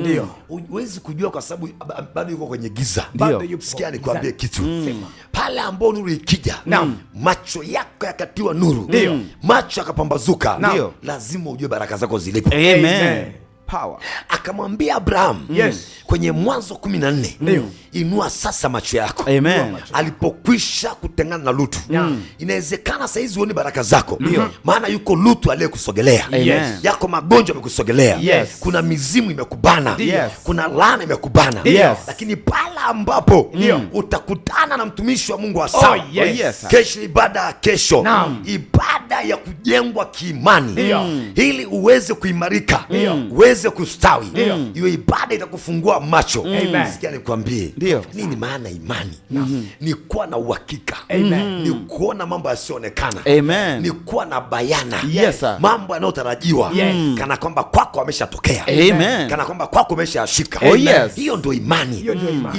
Huwezi kujua kwa sababu bado yuko kwenye giza. Sikia nikwambie kitu, pale ambao nuru ikija, macho yako yakatiwa nuru, macho yakapambazuka, lazima ujue baraka zako zilipo. Power. Akamwambia Abraham kwenye Mwanzo 14, inua sasa macho yako. Alipokwisha kutengana na Lutu, inawezekana saizi uone baraka zako. Maana yuko Lutu aliyekusogelea. Yako magonjwa yamekusogelea. Kuna mizimu imekubana. Kuna laana imekubana. Lakini pale ambapo utakutana na mtumishi wa Mungu wa saa, kesho ibada, kesho ibada ya kujengwa kiimani, ili uweze kuimarika, uweze kustawi. Hiyo ibada itakufungua macho. Sikia nikwambie, nini maana imani? Ni kuwa na uhakika. Ni kuona mambo yasionekana. Ni kuwa na bayana mambo yanayotarajiwa, kana kwamba kwako ameshatokea. Kana kwamba kwako ameshashika. Hiyo ndio imani.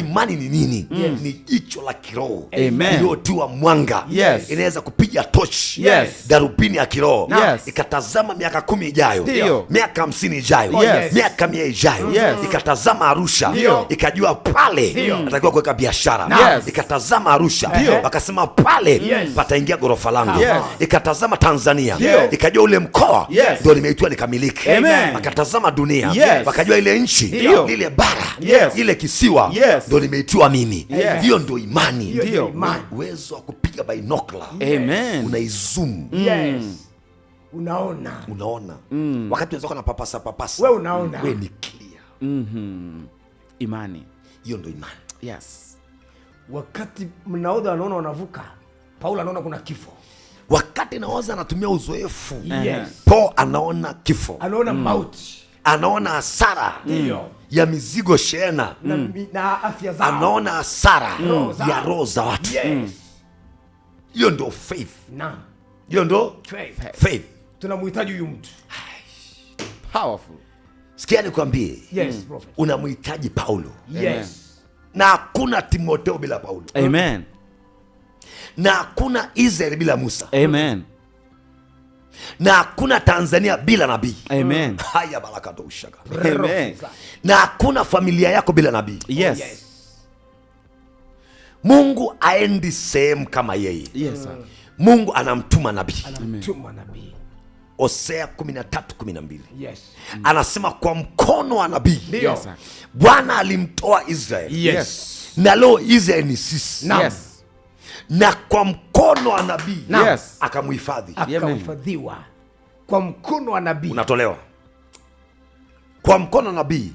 Imani ni nini? Ni jicho la kiroho iliyotiwa mwanga. Inaweza kupiga tochi, darubini ya kiroho, ikatazama miaka 10 ijayo, miaka 50 ijayo, miaka 100 ijayo. Ikatazama Arusha, ikajua pale atakiwa kuweka biashara. Ikatazama Arusha, wakasema pale pataingia ghorofa langu. Ikatazama Tanzania, ikajua ule mkoa ndio nimeitwa nikamiliki. Wakatazama dunia, wakajua ile nchi, ile bara, ile kisiwa ndio nimeitwa mimi. Hiyo ndio imani. Uwezo wa kupiga binocular. Unaizoom. Unaona. Wakati unaweza kuona papasa. Wewe unaona. Wewe ni clear. Imani. Hiyo ndio imani. Wakati mnaodha anaona wanavuka, Paulo anaona kuna kifo. Wakati naoza anatumia uzoefu, Paul anaona kifo. Anaona mauti. Anaona hasara ya mizigo shehena, na afya zao. Anaona hasara ya roho za watu. Hiyo ndio faith. Hiyo ndio faith. Tunamhitaji huyu mtu. Powerful. Sikia nikwambie, unamhitaji Paulo. na hakuna Timotheo bila Paulo. Amen. Na hakuna Israeli bila Musa. Amen. Na hakuna Tanzania bila nabii. Amen. Haya barakato ushaka. Amen. Na hakuna familia yako bila nabii. Yes. Mungu aendi sehemu kama yeye. Yes, sir. Mungu anamtuma nabii. Anamtuma nabii. Hosea 13:12. Yes. Anasema kwa mkono wa nabii Ndio. Bwana alimtoa Israeli. Yes. Na leo Israeli ni sisi. Naam. Yes. Na kwa mkono wa nabii Yes. akamhifadhi. Akahifadhiwa kwa mkono wa nabii. Unatolewa kwa mkono wa nabii,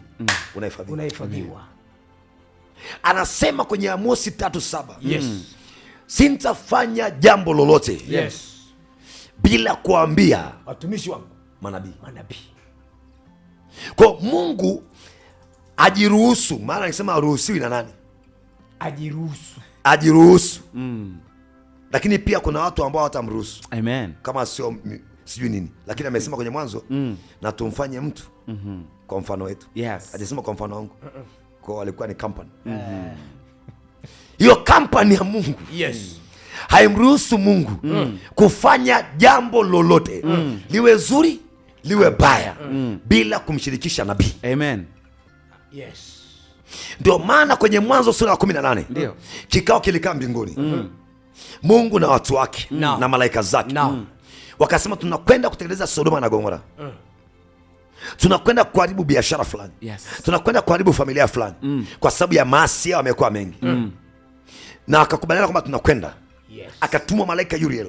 unahifadhiwa. Unahifadhiwa. Anasema kwenye Amosi 3:7. Yes. Sintafanya jambo lolote Yes. bila kuambia Watumishi wangu manabii. manabii. Kwa Mungu ajiruhusu, maana nikisema aruhusiwi na nani? Ajiruhusu. Lakini pia kuna watu ambao hawatamruhusu. Amen. Kama sio sijui nini, lakini amesema kwenye mwanzo na tumfanye mtu kwa mfano wetu. Yes. Hajasema kwa mfano wangu. Kwa walikuwa ni company. Hiyo company ya Mungu. Yes. Haimruhusu Mungu kufanya jambo lolote liwe zuri liwe baya bila kumshirikisha nabii. Amen. Yes. Ndio maana kwenye Mwanzo sura ya 18 Ndio. kikao kilikaa mbinguni. Mungu na watu wake na malaika zake wakasema tunakwenda kutengeneza Sodoma na Gomora. Tunakwenda kuharibu biashara fulani. Yes. Tunakwenda kuharibu familia fulani kwa sababu ya maasi yao yamekuwa mengi. Na akakubaliana kwamba tunakwenda. Yes. Akatumwa malaika Uriel,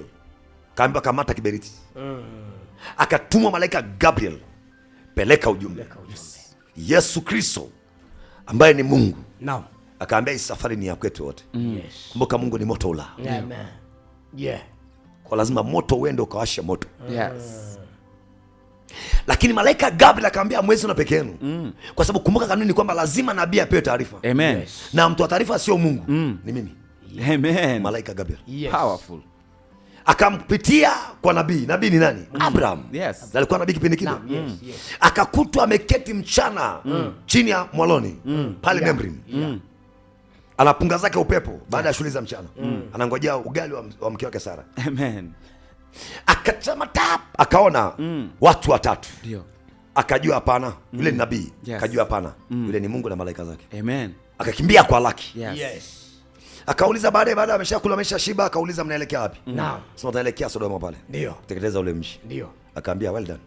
kaambiwa kamata kiberiti. Akatumwa malaika Gabriel, peleka ujumbe. Yesu Kristo ambaye ni Mungu Naam. akaambia hii safari ni ya kwetu wote. Yes. Kumbuka Mungu ni moto ula. Amen. Yeah. Kwa lazima moto uende ukawashe moto. Yes. Lakini malaika Gabriel akamwambia mwezi na peke yenu. Kwa sababu kumbuka kanuni ni kwamba lazima nabii apewe taarifa. Amen. Yes. Na mtu wa taarifa sio Mungu, ni mimi. Amen. Malaika Gabriel. Yes. Powerful. Akampitia kwa nabii. Nabii ni nani? Abraham. Yes. Na alikuwa nabii kipindi kile. Naam. Yes. Yes. Akakutwa ameketi mchana chini ya mwaloni pale Memrim. Anapunga zake upepo baada ya shughuli za mchana. Anangojea ugali wa mke wake Sara. Amen. Akatazama tap, akaona watu watatu. Ndio. Akajua hapana, yule ni nabii. Yes. Akajua hapana, yule ni Mungu na malaika zake. Amen. Akakimbia kwa laki. Yes. Yes. Akauliza baada ameshakula ameshashiba, akauliza mnaelekea wapi? Naam. Sema tunaelekea Sodoma pale. Ndio. Kutekeleza ule mji. Ndio. Akaambia well done.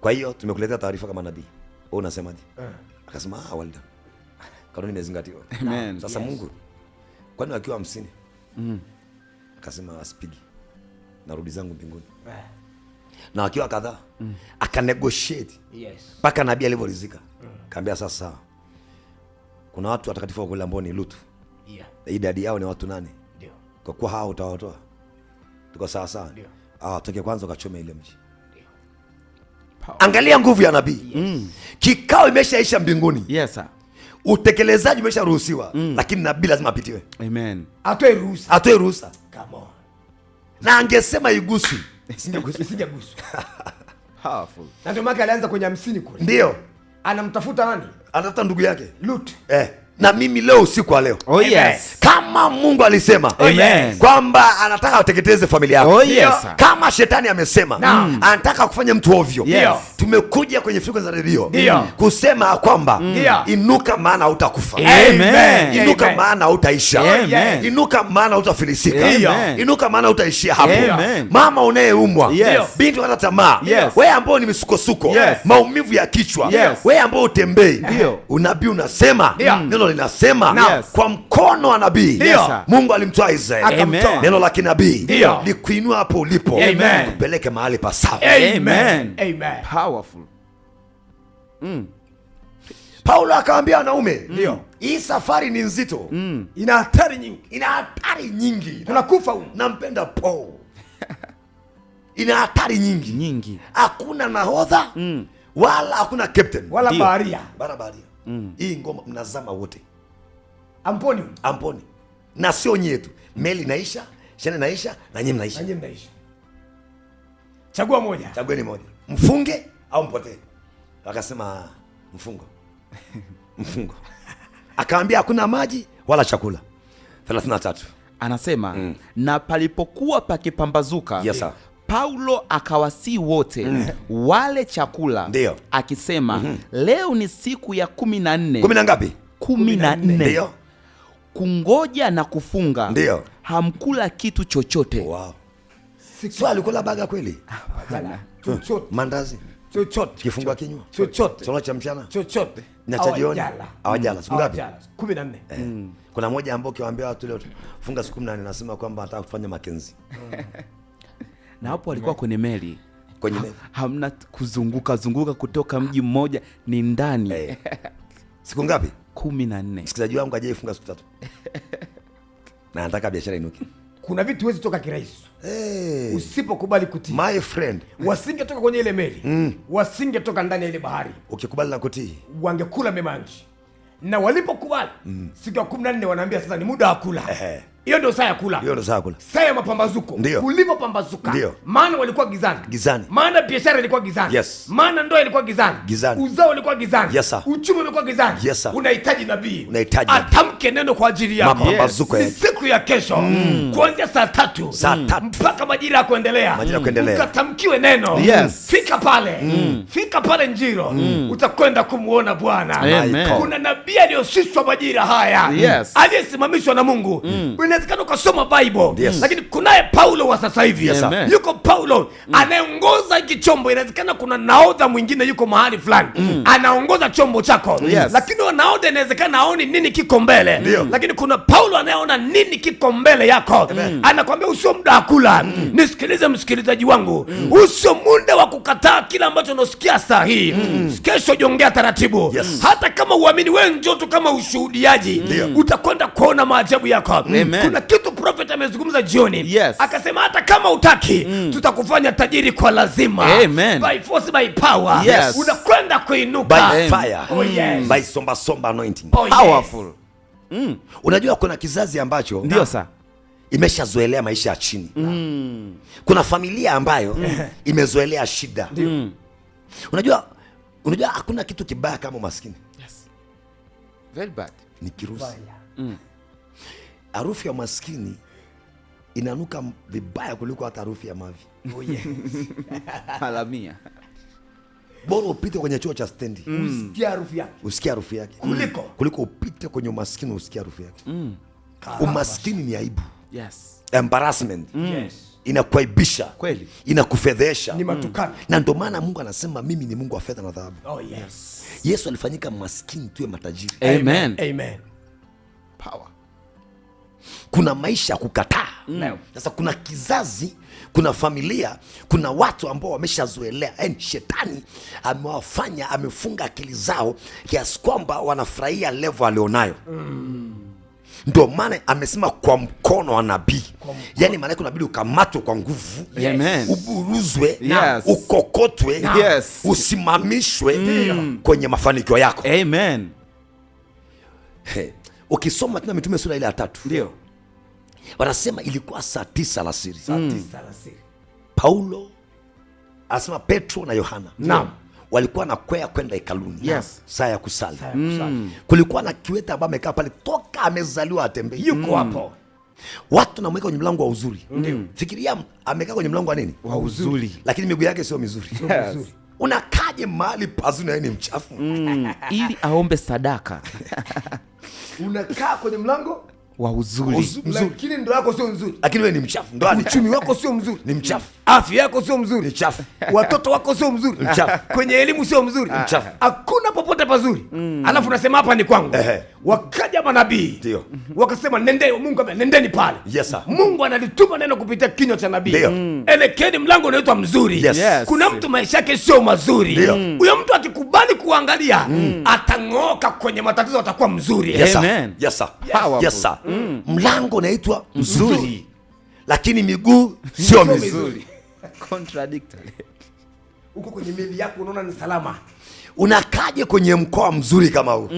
Kwa hiyo tumekuletea taarifa kama nabii. Wewe unasemaje? Akasema well done. Kanuni imezingatiwa. Amen. Sasa Mungu kwani wakiwa 50? Akasema asipigi. Narudi zangu mbinguni. Na wakiwa kadhaa akanegotiate Yes. mpaka nabii alivyoridhika. Kaambia sasa kuna watu watakatifu wa kweli ambao ni Lutu. Yeah. Idadi yao ni watu 8. Ndio. Kwa kuwa hao utawatoa. Tuko sawa sawa. Ndio. Toke kwanza ukachome ile mji. Power. Angalia nguvu ya nabii. Kikao imeshaisha mbinguni. Yes, sir. Utekelezaji umesharuhusiwa, lakini nabii lazima apitiwe. Amen. Atoe ruhusa. Atoe ruhusa. Come on. Na angesema igusu. Isingeguswa. Powerful. Na ndio maana alianza kwenye 50 kule. Ndio. Anamtafuta nani? Anatafuta ndugu yake. Lut. Na mimi leo usiku wa leo. Oh yes. Kama Mungu alisema Amen. kwamba anataka ateketeze familia yako. Oh yes, sir. Kama shetani amesema anataka kufanya mtu ovyo. Yes. Tumekuja kwenye frequency za radio Ndio. kusema kwamba Ndio. inuka maana hautakufa. Amen. Inuka Amen. maana hautaisha. Amen. Inuka maana hautafilisika. Amen. Inuka maana hautaishia hapo. Amen. Mama unayeumwa, Yes. binti wana tamaa, Yes. wewe ambao ni misukosuko, Yes. maumivu ya kichwa, Yes. wewe ambao utembei, Ndio. unabii unasema, Ndio. neno linasema Yes. kwa mkono wa nabii Ndio. Mungu alimtoa Israeli. Amen. Neno la kinabii Ndio. likuinua hapo ulipo, Amen. kupeleke mahali pa sawa. Amen. Amen. Powerful. Paulo akawaambia wanaume, Ndio. hii safari ni nzito, Ina hatari nyingi. ina hatari nyingi. Tunakufa huko. Nampenda Paul. Ina hatari nyingi, Nyingi. hakuna nahodha wala hakuna captain Wala Ndio. baharia. barabaria. Hii ngoma mnazama wote Amponi. amponi, na sio nyetu. Meli naisha, shene naisha, na nyinyi mnaisha. Nanyi mnaishi. Chagua moja. Chagueni moja, mfunge au mpotee. Akasema mfungo. Mfungo. Akaambia hakuna maji wala chakula. 33 Anasema na palipokuwa pakipambazuka, Yes, sir. Paulo akawasii wote wale chakula. Ndio. Akisema leo ni siku ya 14. 10 na ngapi? 14. Ndio. Kungoja na kufunga. Ndio. Hamkula kitu chochote. Wow. So alikula baga kweli? Chochote. Mandazi, Chochote. kifungua kinywa, Chochote. chakula cha mchana Chochote. na cha jioni. Hawajala. Siku ngapi? 14. Kuna moja ambao ukiwaambia watu leo funga siku 18 nasema kwamba anataka kufanya Mackenzie. Na hapo walikuwa kwenye meli. Kwenye meli. Hamna kuzunguka kutoka mji mmoja, ni ndani. Siku ngapi? 14. Msikilizaji wangu ajaifunga siku 3. Na anataka biashara inuke. Kuna vitu huwezi toka kirahisi. Usipokubali kutii. My friend, Wasingetoka kwenye ile meli. Wasingetoka ndani ya ile bahari. ukikubali na kutii, Wangekula mema nchi. Na walipokubali, siku ya 14 wanaambia sasa ni muda wa kula. Hiyo ndio saa ya kula. hiyo ndo saa kula. Saa ya mapambazuko. Ndio. Kulipopambazuka. Ndio. Maana walikuwa gizani. Gizani. Maana biashara ilikuwa gizani. Yes. Maana ndoa ilikuwa gizani. Gizani. Uzao ulikuwa gizani. Yes, sir. Uchumi ulikuwa gizani. Yes, sir. Unahitaji nabii. Unahitaji nabii. Atamke neno kwa ajili yako. Mapambazuko, Ni siku ya kesho. Kuanzia saa 3. Saa 3. Mpaka majira ya kuendelea. Majira ya kuendelea. Ukatamkiwe neno. Yes. Fika pale. Fika pale Njiro. Utakwenda kumuona Bwana. Amen. Kuna nabii aliyoshushwa majira haya. Yes. Aliyesimamishwa na Mungu. Inawezekana ukasoma Bible. Yes. Lakini kunaye Paulo wa sasa hivi. Yes, sir. Yuko Paulo anayeongoza hiki chombo. Inawezekana kuna nahodha mwingine yuko mahali fulani anaongoza chombo chako. Yes. Lakini wa nahodha inawezekana aoni nini kiko mbele. Lakini kuna Paulo anayeona nini kiko mbele yako. Anakwambia usio muda wa kula. Nisikilize msikilizaji wangu. Usio muda wa kukataa kila ambacho unasikia saa hii. Kesho jongea taratibu. Yes. Hata kama uamini, wewe njoo tu kama ushuhudiaji. Utakwenda kuona maajabu yako. Amen. Kuna kitu prophet amezungumza jioni. Yes. Akasema hata kama utaki, tutakufanya tajiri kwa lazima. Amen. By force, by power. Yes. Unakwenda kuinuka. By Amen. fire. Oh, yes. By somba anointing. Oh, yes. Powerful. Unajua kuna kizazi ambacho Ndio saa. imeshazoelea maisha ya chini. Kuna familia ambayo imezoelea shida. Unajua hakuna kitu kibaya kama umaskini. Yes. Very bad. Ni kirusi. Harufu ya maskini inanuka vibaya kuliko hata harufu ya mavi. Oh, yes. Halamia. Bora upite kwenye chuo cha stendi Usikia harufu yake. usikie harufu yake kuliko upite kwenye umaskini usikie harufu yake. Umaskini ni aibu, Yes. embarrassment. Yes. Inakuaibisha, Kweli. inakufedhesha. Ni matukano. Na ndio maana Mungu anasema mimi ni Mungu wa fedha na dhahabu. Oh, yes. Yesu alifanyika maskini tuwe matajiri. Amen. Amen. Power. Kuna maisha ya kukataa. Sasa kuna kizazi, kuna familia, kuna watu ambao wameshazoelea, yaani shetani amewafanya, amefunga akili zao kiasi kwamba wanafurahia level alionayo. Ndio maana amesema kwa mkono wa nabii. Yaani maana yake unabidi ukamatwe kwa nguvu. Amen. Uburuzwe, Yes. ukokotwe, Yes. usimamishwe kwenye mafanikio yako. Amen. Ukisoma tena Mitume sura ile ya 3. Ndio. Wanasema ilikuwa saa 9 alasiri. Saa 9 alasiri. Paulo anasema Petro na Yohana walikuwa nakwea kwenda hekaluni. Yes. Saa ya kusali. Kulikuwa na kiwete ambaye amekaa pale toka amezaliwa atembee. Yuko hapo. Watu namweka kwenye mlango wa uzuri. Fikiria amekaa kwenye mlango wa nini? Wa uzuri. Lakini miguu yake sio mizuri. Yes. Unakaje mahali pazuri na yeye ni mchafu? Ili aombe sadaka. Unakaa kwenye mlango Wa uzuri. lakini ndo yako sio nzuri. Lakini wewe ni mchafu. Ndo ani Uchumi wako sio mzuri. ni mchafu. Afya yako sio mzuri. Ni chafu. Watoto wako sio mzuri. Mchafu. Kwenye elimu sio mzuri. Mchafu. Hakuna popote pazuri. Alafu unasema hapa ni kwangu. Ehe. Wakaja manabii. Ndio. Wakasema Mungu nendeni pale. Yes, sir. Mungu analituma neno kupitia kinywa cha nabii. Ndio. Elekeni mlango unaitwa mzuri. Yes. Yes. Kuna mtu maisha yake sio mazuri. Ndio. Huyo mtu akikubali kuangalia atang'oka kwenye matatizo, atakuwa mzuri. Yes, sir. Amen. Yes, sir. Powerful. Yes, sir. Mlango unaitwa mzuri. Lakini miguu sio mizuri. Contradictory. Uko kwenye meli yako unaona ni salama. Unakaje kwenye mkoa mzuri kama huu?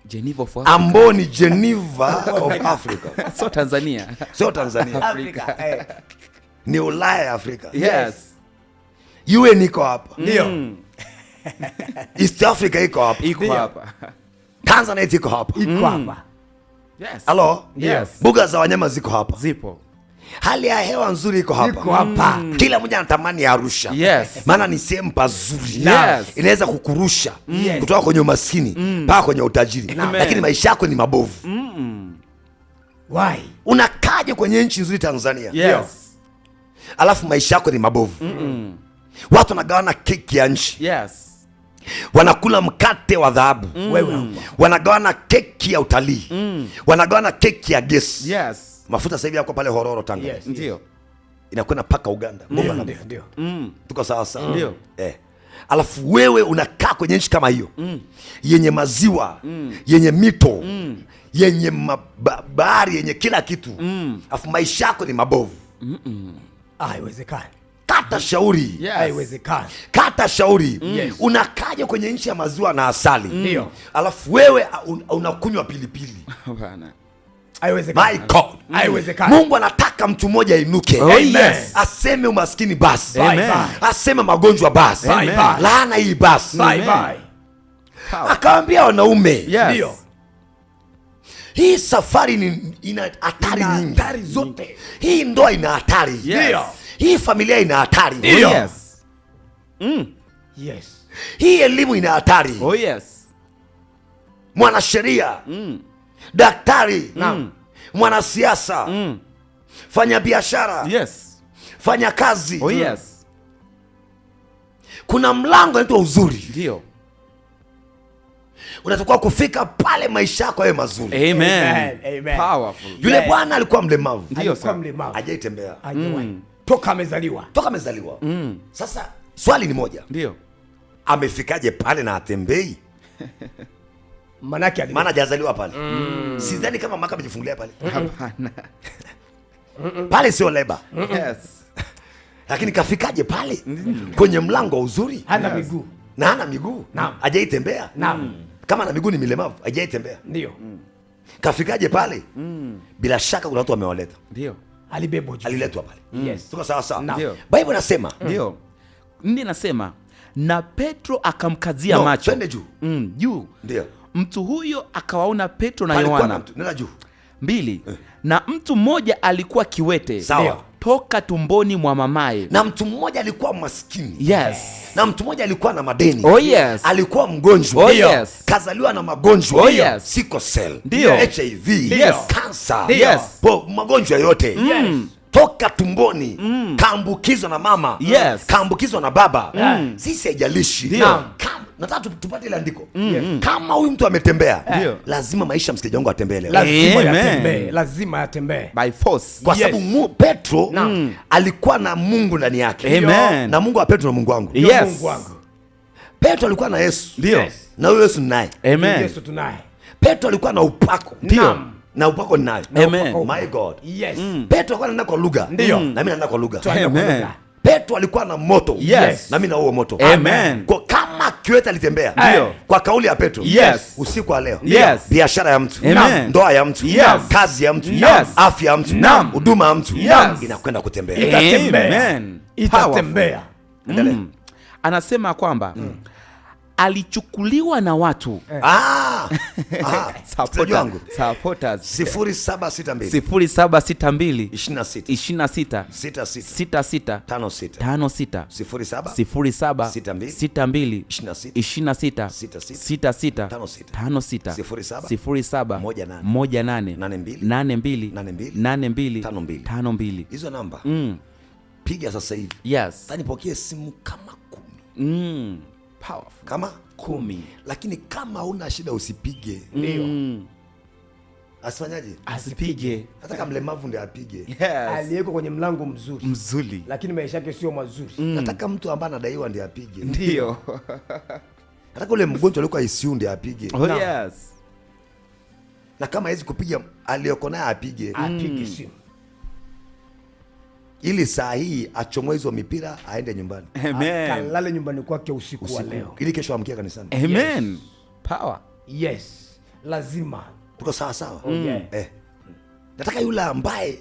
Geneva for Ambao ni Geneva of Africa. So Tanzania. Sio Tanzania. Afrika. Ni Ulaya ya Afrika. Yes. UN iko hapa. Ndio. East Africa iko hapa. Iko hapa. Tanzanite iko hapa. iko hapa. Yes. Halo? Yes. Mbuga za wanyama ziko hapa. Zipo. Hali ya hewa nzuri iko hapa. Iko hapa. Kila mmoja anatamani Arusha. Yes. Maana ni sehemu pazuri. Yes. Inaweza kukurusha Yes. kutoka kwenye umaskini mpaka kwenye utajiri. Lakini maisha yako ni mabovu. Why? Unakaje kwenye nchi nzuri Tanzania? Yes. Alafu maisha yako ni mabovu. Watu wanagawana keki ya nchi. Yes. Wanakula mkate wa dhahabu. Wewe hapa. Wanagawana keki ya utalii. Wanagawana keki ya gesi. Yes. Mafuta sasa hivi yako pale Hororo Tanga. Yes. Ndio. Inakwenda paka Uganda. Bomba la Ndio, mafuta. ndio. Tuko sawa sawa. Ndio. Alafu wewe unakaa kwenye nchi kama hiyo yenye maziwa, yenye mito, yenye bahari, yenye kila kitu. Alafu maisha yako ni mabovu. Haiwezekani. Kata shauri. Yes. Haiwezekani. Kata shauri. Yes. Unakaja kwenye nchi ya maziwa na asali. Ndio. Alafu wewe unakunywa pilipili. Bana. Haiwezekani. My God. Haiwezekani. Mungu anataka mtu mmoja ainuke. Oh, yes. Aseme umaskini basi. Amen. Aseme magonjwa basi. Amen. Laana hii basi. Bye Amen. bye. Power. Akawaambia wanaume, Yes. Ndio. hii safari ina hatari Ina nyingi. hatari zote. Hii ndoa ina hatari. Yes. Hii familia ina hatari. Ndio. Yes. Yes. Hii elimu ina hatari. Oh yes. Mwanasheria, daktari, mwanasiasa, fanya biashara, Yes. fanya kazi. Oh yes. Kuna mlango unaitwa uzuri. Ndio. Unatakiwa kufika pale maisha yako yawe mazuri. Amen. Amen. Amen. Powerful. Yule Yes. bwana alikuwa mlemavu. Ndio Alikuwa sir. mlemavu. Hajaitembea. Hajawahi. Toka amezaliwa. Toka amezaliwa. Sasa swali ni moja. Ndio. Amefikaje pale na atembei? Manake Maana hajazaliwa pale. Sidhani kama maka amejifungulia pale. Hapana. Pale sio leba. Yes. Lakini kafikaje pale? Kwenye mlango wa uzuri. hana miguu. Na hana miguu. Naam. Hajaitembea. Naam. Kama na miguu ni milemavu, hajaitembea. Ndio. Kafikaje pale? Bila shaka kuna watu wamewaleta. Ndio. Alibebwa juu. Aliletwa pale. Yes. Tuko sawa sawa. Ndio. Bible nasema, Ndio. Ndi nasema na Petro akamkazia no, macho. twende juu. Juu. Ndio. Mtu huyo akawaona Petro na Palikuwa na Yohana. mtu. Nenda juu. 2. Na mtu mmoja alikuwa kiwete. Sawa. Ndio. Toka tumboni mwa mamaye. Na mtu mmoja alikuwa maskini. Yes. Na mtu mmoja alikuwa na madeni. Oh yes. Alikuwa mgonjwa. Oh yes. Kazaliwa na magonjwa. Oh yes. Sickle cell. Ndio. HIV. Yes. Cancer. Yes. Magonjwa yote. Toka tumboni. Kaambukizwa na mama. Yes. Kaambukizwa na baba. Sisi haijalishi. Ndio. Nataka tupate ile andiko. Kama huyu mtu ametembea, Ndio. lazima maisha msikilizaji wangu atembee leo. Lazima Amen. yatembee. Lazima yatembee. By force. Kwa Yes. sababu Petro alikuwa na Mungu ndani yake. Amen. Na Mungu wa Petro na Mungu wangu. Ndio Yes. Mungu wangu. Petro alikuwa na Yesu. Ndio. Yes. Na huyo Yesu ni naye. Amen. Yesu tunaye. Petro alikuwa na upako. Ndio. Na upako ni nayo. Amen. My God. Yes. Petro alikuwa anaenda kwa lugha. Ndio. Na mimi naenda kwa lugha. Tunaenda kwa Amen. lugha. Petro alikuwa na moto. Yes. Na mimi na huo moto. Amen. Kwa kama kiwete alitembea. Ndio. Kwa kauli ya Petro. Yes. Usiku wa leo. Yes. Biashara ya mtu. Amen. Ndoa ya mtu. Yes. Kazi ya mtu. Yes. Afya ya mtu. Naam. Huduma ya mtu. Yes. Inakwenda kutembea. Itatembea. Amen. Itatembea. Endelea. Anasema kwamba alichukuliwa na watu. Msikilizaji wangu. Supporters. 0762 0762 26 26 66 66 56 56 07 07 62 62 26 26 66 56 07 18 18 82 82 52. hizo namba piga sasa hivi. Yes. Tanipokee simu kama 10. Powerful. Kama 10. Lakini kama una shida usipige. Ndio. Asifanyaje? Asipige. Hata kama mlemavu ndio apige. Yes. Aliyeko kwenye mlango mzuri. Mzuri. Lakini maisha yake sio mazuri. Nataka mtu ambaye anadaiwa ndio apige. Ndio. Nataka ule mgonjwa aliyekuwa ICU ndio apige. Oh yes. Na kama hawezi kupiga aliyoko naye apige. Apige simu. Ili saa hii achomoe hizo mipira aende nyumbani. Amen. Kalale nyumbani kwake usiku wa leo. Ili kesho amkie kanisani. Amen. Power. Yes. Lazima. Tuko sawa sawa. Yeah. Nataka yule ambaye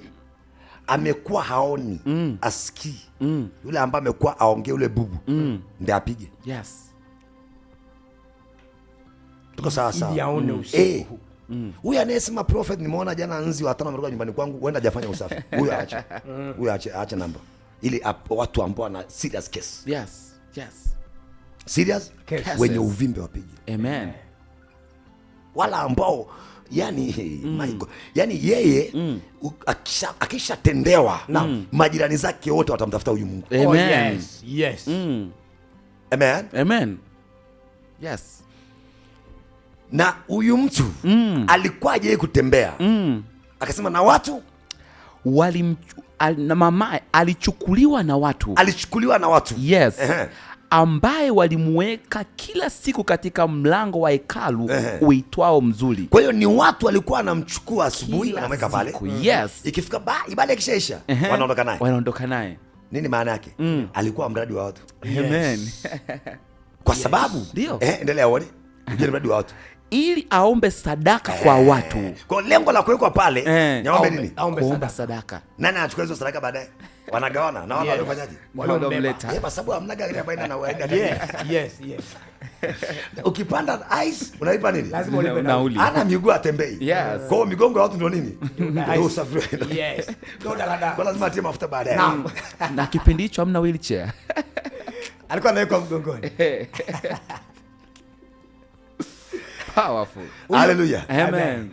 amekuwa haoni, asikii. Yule ambaye amekuwa aongee ule bubu, ndiye apige. Yes. Tuko sawa sawa. Ili aone usiku. Huyu anayesema prophet nimeona jana nzi watano wametoka nyumbani kwangu, huenda hajafanya usafi. Huyu aache. Huyu aache namba. Ili watu ambao wana serious case. Yes. Serious Cases. wenye uvimbe wapige. Amen. Wala ambao yani my God, yani yeye akishatendewa na majirani zake wote watamtafuta huyu Mungu. Oh, Amen. yes. Amen. Yes. Na huyu mtu alikuwa je kutembea akasema na watu na mama alichukuliwa na watu. Yes. Ambaye walimweka kila siku katika mlango wa hekalu uitwao Mzuri. Kwa hiyo ni watu walikuwa wanamchukua asubuhi Kila wanamweka pale. siku, yes. Ikifika ibada ikishaisha wanaondoka naye. Nini maana yake? Alikuwa mradi wa watu. Amen. Kwa sababu Ndio. endelea uone. Ndio mradi wa watu. Ili aombe sadaka kwa watu. Kwa lengo la kuwekwa pale, niombe nini? Kuomba sadaka. Nani anachukua hizo sadaka baadaye? Wanagawana na wale waliofanyaje? Waliomleta. Kwa sababu hamna gari ya baina na waenda. Yes. Ukipanda ice unalipa nini? Lazima ulipe Nauli. Ana miguu atembei. Yes. Kwa hiyo migongo ya watu ndio nini? Ndio usafiri. Yes. Ndio dalada. Kwa lazima atie mafuta baadaye. Naam. Na kipindi hicho hamna wheelchair. Alikuwa anawekwa mgongoni. Powerful. Hallelujah. Amen.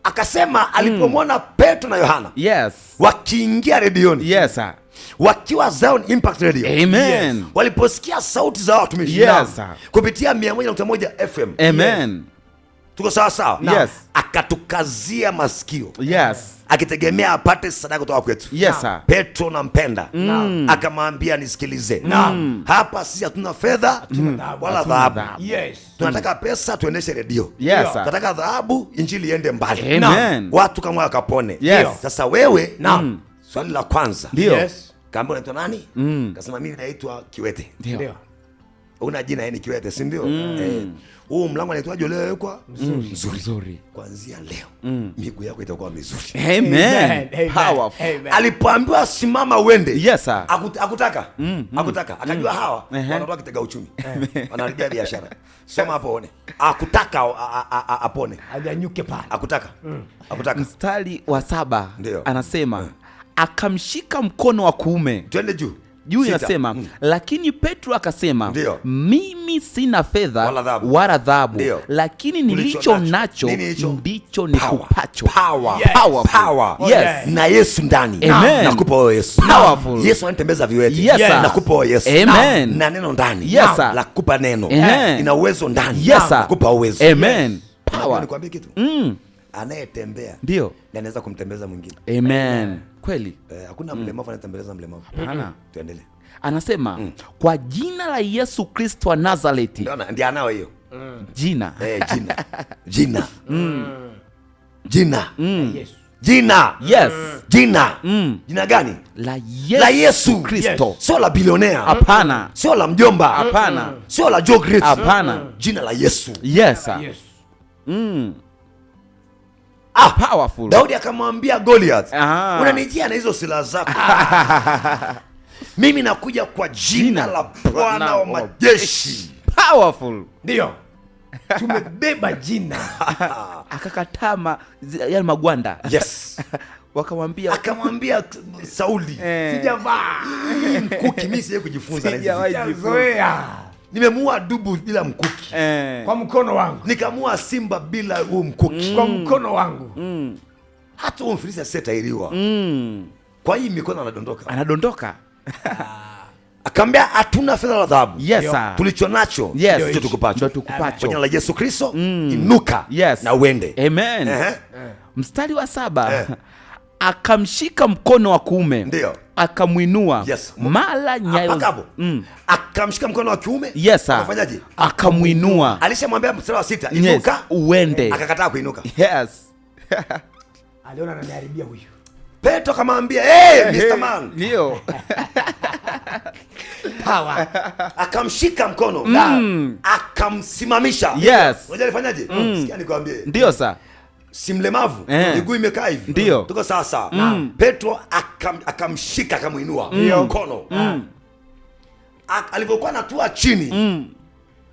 Akasema alipomwona Petro na Yohana Yes. wakiingia redioni, Yes, sir. wakiwa Zion Impact Radio, Amen. yes, waliposikia sauti za watumishi, Yes, sir, kupitia 101.1 FM. Amen. Yes. Tuko sawa sawa. Yes. Akatukazia masikio. Yes. Akitegemea apate sadaka kutoka kwetu. Yes, sir. Petro nampenda. Akamwambia nisikilize. Hapa sisi hatuna fedha wala dhahabu. Yes. Tunataka pesa tuendeshe redio. Yes, sir. Tunataka dhahabu injili iende mbali. Amen. Watu kama wakapone. Yes. Sasa wewe swali la kwanza. Ndio. Yes. Kama unaitwa nani? Kasema mimi naitwa Kiwete. Ndio. Una jina yeye ni Kiwete, si ndio? Huu mlango anaitwaje leo kwa? Mzuri. Kuanzia leo miguu yako itakuwa mizuri. Amen. Powerful. Alipoambiwa simama uende. Yes, sir. Akutaka. Akajua hawa wanatoka kitega uchumi. Wanaharibia biashara. Soma hapo one. Akutaka apone. Hajanyuke pale. Akutaka. Mstari wa 7 Ndio. anasema akamshika mkono wa kuume. Twende juu. Inasema lakini Petro akasema, Ndio. mimi sina fedha wala dhahabu, Ndio. lakini nilicho nacho ndicho nikupacho. Power. Yes. Na Yesu ndani. Amen. Nakupa wewe Yesu. Powerful. Yesu anatembeza viwete. Yes, sir. Nakupa wewe Yesu. Amen. Na neno ndani. Yes, sir. La kukupa neno. Amen. Ina uwezo ndani. Yes, sir. Nakupa uwezo. Amen. Power. Nikwambie kitu. Anayetembea Ndio. anaweza kumtembeza mwingine. Amen. Kweli. Hakuna mlemavu anayetembeleza mlemavu. Hapana. Tuendelee. Anasema kwa jina la Yesu Kristo wa Nazareti. Ndio anao hiyo. Jina. Jina. Yes. Jina. Yes. Jina. Jina gani? La Yesu Kristo. Yes. Sio la bilionea. Hapana. Sio la mjomba. Hapana. Sio la Joe Great. Hapana. Jina la Yesu. Yes, sir. Yes. Powerful. Daudi akamwambia Goliath, Ah. unanijia na hizo silaha zako. Mimi nakuja kwa jina la Bwana wa majeshi. Powerful. Ndio. Tumebeba jina. Akakataa yale magwanda. Yes. Wakamwambia, Akamwambia Sauli, Sijavaa. mkuki mimi siye kujifunza na hizi. Sijawahi. Sijazoea. Nimemuua dubu bila mkuki. Kwa mkono wangu. Nikamua simba bila huu mkuki. Kwa mkono wangu. Hata huo mfilisi asiyetahiriwa. Kwa hii mikono anadondoka. Akamwambia hatuna fedha wala dhahabu. Yes, sir. Tulicho nacho Yes. ndicho tukupacho. Ndio Kwa tukupacho. jina la Yesu Kristo, inuka Yes. na uende. Amen. Ehe. Mstari wa 7 akamshika mkono wa kuume. Ndio. Akamwinua. Yes. Mara nyayo. Hapo. Akamshika mkono wa kiume. Yes, sir. Akafanyaje? Akamwinua. Alishamwambia mstari wa 6, Yes. inuka. Uende. Akakataa kuinuka. Yes. Aliona ananiharibia huyu. Petro akamwambia, "Hey, Mr. Man." Ndio. Power. Akamshika mkono. Akamsimamisha. Yes. Unajua alifanyaje? Sikia nikwambie. Ndio sasa. Si mlemavu, miguu imekaa hivi. Ndio. Tuko sawa sawa. Petro akamshika akamuinua mkono. Alivyokuwa anatua chini,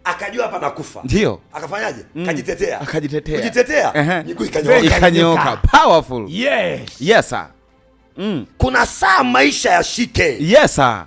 akajua hapa nakufa. Ndio. Akafanyaje? Kajitetea. Kujitetea. Miguu ikanyooka. Ikanyooka. Powerful. Yes. Yes sir. Kuna saa maisha yashike. Yes sir.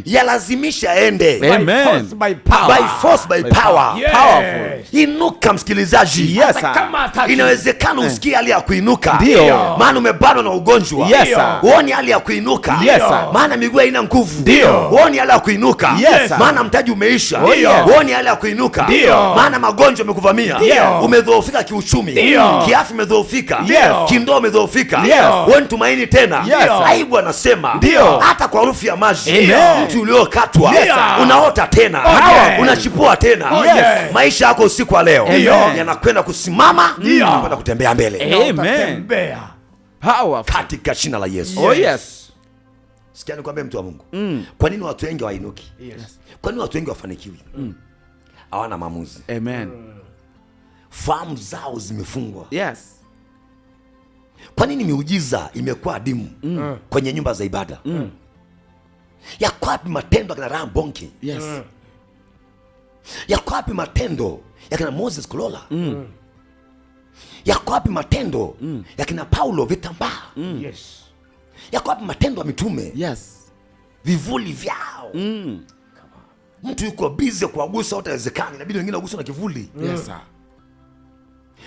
Yalazimisha aende. Amen. By force, by power. By force, by power. Yes. Powerful. Inuka msikilizaji. Yes sir. Kama hataki. Inawezekana usikie hali ya kuinuka. Ndio. Maana umebanwa na ugonjwa. Yes sir. Uone hali ya kuinuka. Yes sir. Maana miguu haina nguvu. Ndio. Uone hali ya kuinuka. Yes sir. Maana mtaji umeisha. Ndio. Uone hali ya kuinuka. Ndio. Maana magonjwa yamekuvamia. Ndio. Umedhoofika kiuchumi. Ndio. Kiafya umedhoofika. Yes. Kindoa umedhoofika. Yes. Uone tumaini tena. Yes. Aibu anasema. Ndio. Hata kwa harufu ya maji. Amen. Mtu uliokatwa. Yes, sir. Unaota tena. Yes. Unachipua tena. Yes. Maisha yako usiku wa leo Amen. yanakwenda kusimama, yanakwenda kutembea mbele. Amen. Utatembea. Powerful. Katika jina la Yesu. Oh yes. Sikia nikwambie mtu wa Mungu. Kwa nini watu wengi hawainuki? Yes. Kwa nini watu wengi wafanikiwi? Hawana maamuzi. Amen. Fahamu zao zimefungwa. Yes. Kwa nini miujiza imekuwa adimu kwenye nyumba za ibada? Yako wapi matendo ya kina Rahab Bonke? Yes. Yako wapi matendo ya kina Moses Kulola? Yako wapi matendo ya kina Paulo Vitambaa? Yes. Yako wapi matendo ya mitume? Yes. Vivuli vyao. Mtu yuko busy kuwagusa wote, haiwezekani. Inabidi wengine waguswe na kivuli. Yes sir.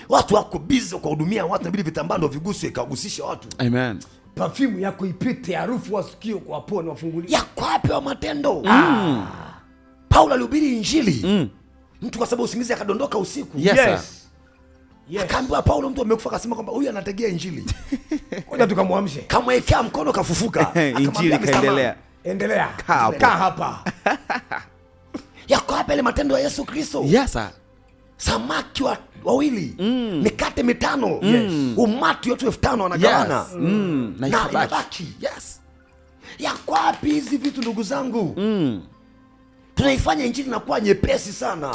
Watu wako busy kuhudumia watu, inabidi vitambaa ndio viguswe ikawagusisha watu. Amen. Perfume yako ipite, harufu wasikio kwa poni wafungulie. Yako wapi wa matendo? Paulo alihubiri injili. Mtu kwa sababu usingizi akadondoka usiku. Yes, sir. Yes. Akaambiwa Paulo mtu amekufa, akasema kwamba huyu anategea injili. Ngoja tukamwamshe. Kamwekea mkono kafufuka. Injili Akamwambia, ikaendelea. Endelea. Kaa Kaa hapa. Yako wapi ile matendo ya Yesu Kristo? Yes sir. Samaki wawili, mikate mitano, umati wetu 5,000 wanagawana. Yes. Na Na ikabaki. inabaki. Yes. Yako wapi hizi vitu ndugu zangu? Tunaifanya injili inakuwa nyepesi sana.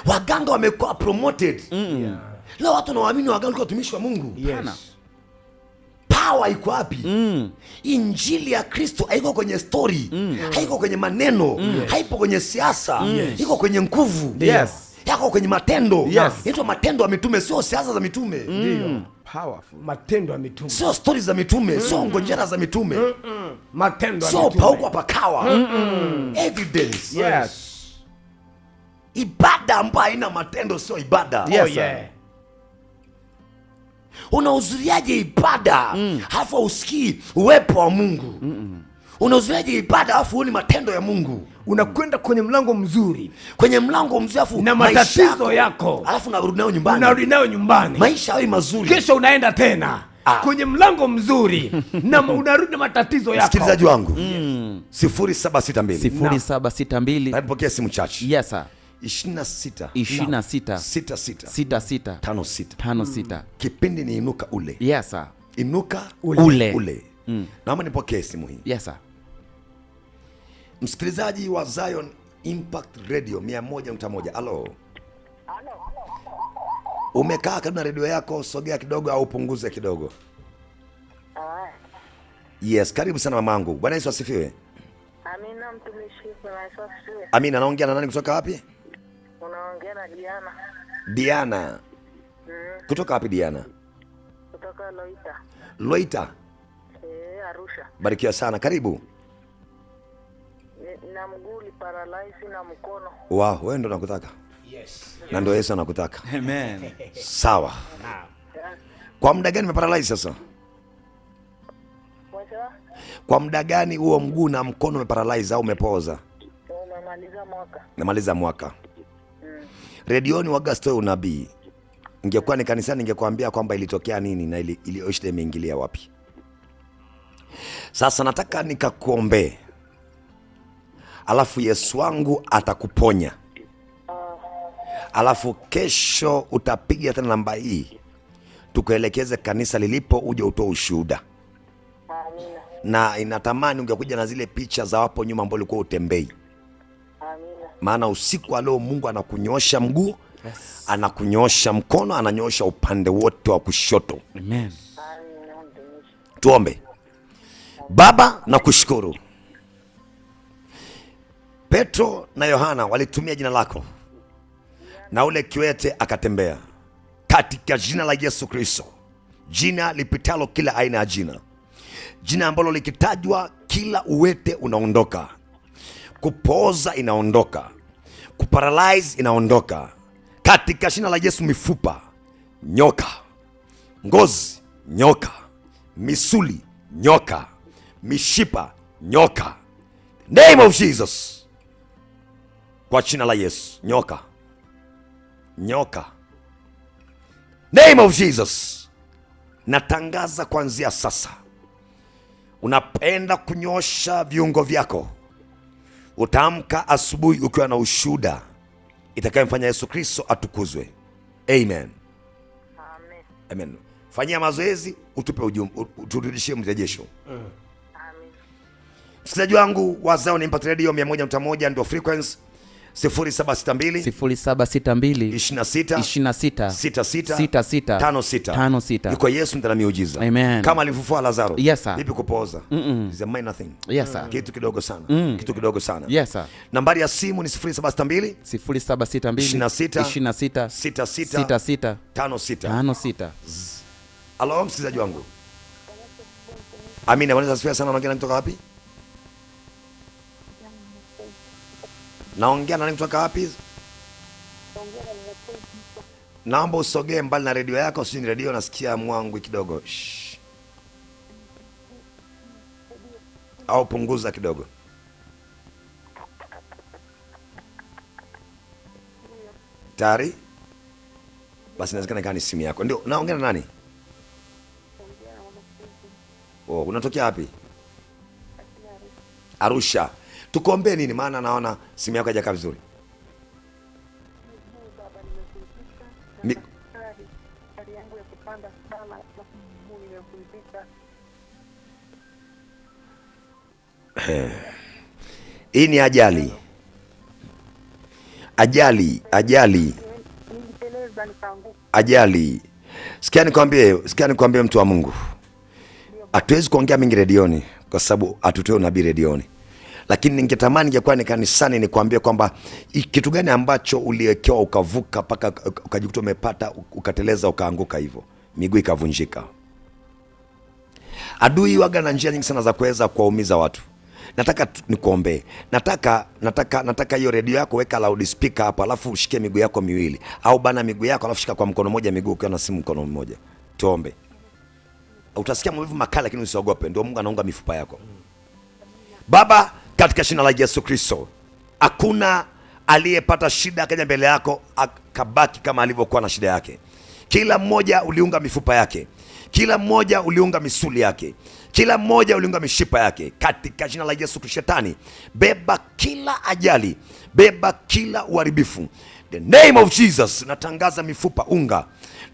Waganga wamekuwa promoted. Leo watu wanawaamini waganga kwa watumishi wa Mungu. Yes. Power iko wapi? Injili ya Kristo haiko kwenye story, haiko kwenye maneno, haipo kwenye siasa, iko kwenye nguvu. Yes. Yako kwenye matendo. Yes. Inaitwa matendo ya mitume, sio siasa za mitume. Powerful. Matendo ya mitume. Sio stories za mitume, sio ngonjera za mitume. Matendo ya Sio mitume. pauko pakawa. Evidence. Yes. Ibada ambayo haina matendo sio ibada. Yes, Oh sir. yeah. Unahudhuriaje ibada halafu usikii uwepo wa Mungu? Unahudhuriaje ibada halafu huoni matendo ya Mungu? Unakwenda kwenye mlango mzuri Kwenye mlango mzafu na matatizo yako. halafu unarudi nayo nyumbani. Unarudi nayo nyumbani. Maisha hayo mazuri. Kesho unaenda tena kwenye mlango mzuri na unarudi na matatizo yako. Msikilizaji wangu 0762 0762. napokea simu chache. Yes sir. 26 26 66 66 56. 56. Kipindi ni inuka ule. Yes sir. Inuka Ule. Naomba nipokee simu hii. Yes sir. Msikilizaji wa Zion Impact Radio 101.1. Halo. Umekaa karibu na redio yako, sogea kidogo au punguze kidogo. Yes, karibu sana mamangu. Bwana Yesu asifiwe. Amina, mtumishi. Bwana Yesu asifiwe. Amina, naongea na nani kutoka wapi? Unaongea na Diana. Diana. Kutoka wapi Diana? Kutoka Loita. Loita. Arusha. Barikiwa sana, karibu. Na mguu paralyze na mkono. Wow, wewe ndo nakutaka. Yes. Na ndo Yesu anakutaka. Amen. Sawa. Kwa muda gani umeparalyze sasa? Mwacha? Kwa muda gani huo mguu na mkono umeparalyze au umepoza? Umemaliza mwaka. Namaliza mwaka. Redioni waga story unabii. Ingekuwa ni kanisani ningekwambia kwamba ilitokea nini na ile shida imeingilia wapi. Sasa nataka nikakuombee. Alafu Yesu wangu atakuponya. Alafu kesho utapiga tena namba hii. Tukuelekeze kanisa lilipo uje utoe ushuhuda. Amina. Na inatamani ungekuja na zile picha za wapo nyuma ambao ulikuwa utembei. Amina. Maana usiku wa leo Mungu anakunyoosha mguu, anakunyoosha mkono, ananyoosha upande wote wa kushoto. Amen. Amina, mtumishi. Tuombe. Baba, nakushukuru. Petro na Yohana walitumia jina lako na ule kiwete akatembea. Katika jina la Yesu Kristo, jina lipitalo kila aina ya jina, jina ambalo likitajwa kila uwete unaondoka, kupooza inaondoka, kuparalyze inaondoka. Katika jina la Yesu, mifupa nyoka, ngozi nyoka, misuli nyoka, mishipa nyoka, name of Jesus. Kwa jina la Yesu, nyoka, nyoka, name of Jesus. Natangaza kuanzia sasa, unapenda kunyosha viungo vyako, utaamka asubuhi ukiwa na ushuhuda itakayemfanya Yesu Kristo atukuzwe. Amen. Amen. Amen. Fanyia mazoezi, utupe uturudishie mrejesho. Amen. Msikilizaji wangu wa Zion Impact Radio 101.1 ndio frequency. 0762 26 56 yuko Yesu ndani ya miujiza. Amen. Kama alifufua Lazaro. Yes, sir. Vipi kupooza? It's a minor thing. Yes, sir. Kitu kidogo sana. Kitu kidogo sana. Yes, sir. Nambari ya simu ni 0762 26 66 56. Alo, msikilizaji wangu. Amina, wanaweza asifiwe sana. Unaongea na kutoka wapi? Naongea na nani kutoka wapi? Naomba usogee mbali na redio yako, si ni redio nasikia mwangu kidogo. Shh. Au punguza kidogo. Tayari? Basi inawezekana kama ni simu yako. Ndio, naongea na nani? Oh, unatokea wapi? Arusha. Tukuombee nini? Maana naona simu yako haijakaa vizuri. Hii ni ajali. Ajali. Sikia nikwambie mtu wa Mungu. Hatuwezi kuongea mingi redioni kwa sababu hatutoe unabii redioni. Lakini ningetamani ingekuwa ni kanisani nikwambie kwamba kitu gani ambacho uliwekewa ukavuka paka ukajikuta umepata ukateleza ukaanguka hivyo. Miguu ikavunjika. Adui waga na njia nyingi sana za kuweza kuwaumiza watu. Nataka nikuombee. Nataka hiyo redio yako weka loudspeaker hapo, alafu ushike miguu yako miwili au bana miguu yako alafu shika kwa mkono mmoja miguu ukiwa na simu mkono mmoja. Tuombe. Utasikia maumivu makali lakini usiogope. Ndio Mungu anaunga mifupa yako. Baba, katika jina la Yesu Kristo, hakuna aliyepata shida akaja mbele yako akabaki kama alivyokuwa na shida yake. Kila mmoja uliunga mifupa yake, kila mmoja uliunga misuli yake, kila mmoja uliunga mishipa yake. Katika jina la Yesu Kristo, Shetani, beba kila ajali, beba kila uharibifu. The name of Jesus. Natangaza mifupa unga,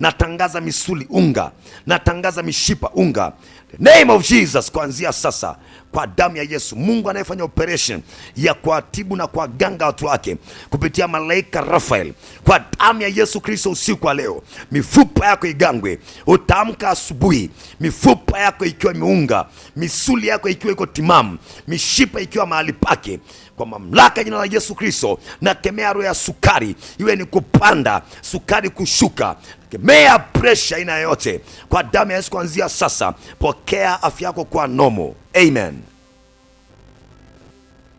natangaza misuli unga, natangaza mishipa unga. The name of Jesus. Kuanzia sasa, kwa damu ya Yesu, Mungu anayefanya operation ya kuatibu na kuwaganga watu wake kupitia malaika Rafael, kwa damu ya Yesu Kristo, usiku wa leo mifupa yako igangwe. Utaamka asubuhi mifupa yako ikiwa imeunga, misuli yako ikiwa iko timamu, mishipa ikiwa mahali pake. Kwa mamlaka ya jina la Yesu Kristo, nakemea roho ya sukari, iwe ni kupanda, sukari kushuka. Kemea pressure aina yoyote kwa damu ya Yesu. Kuanzia sasa, pokea afya yako kwa normal. Amen.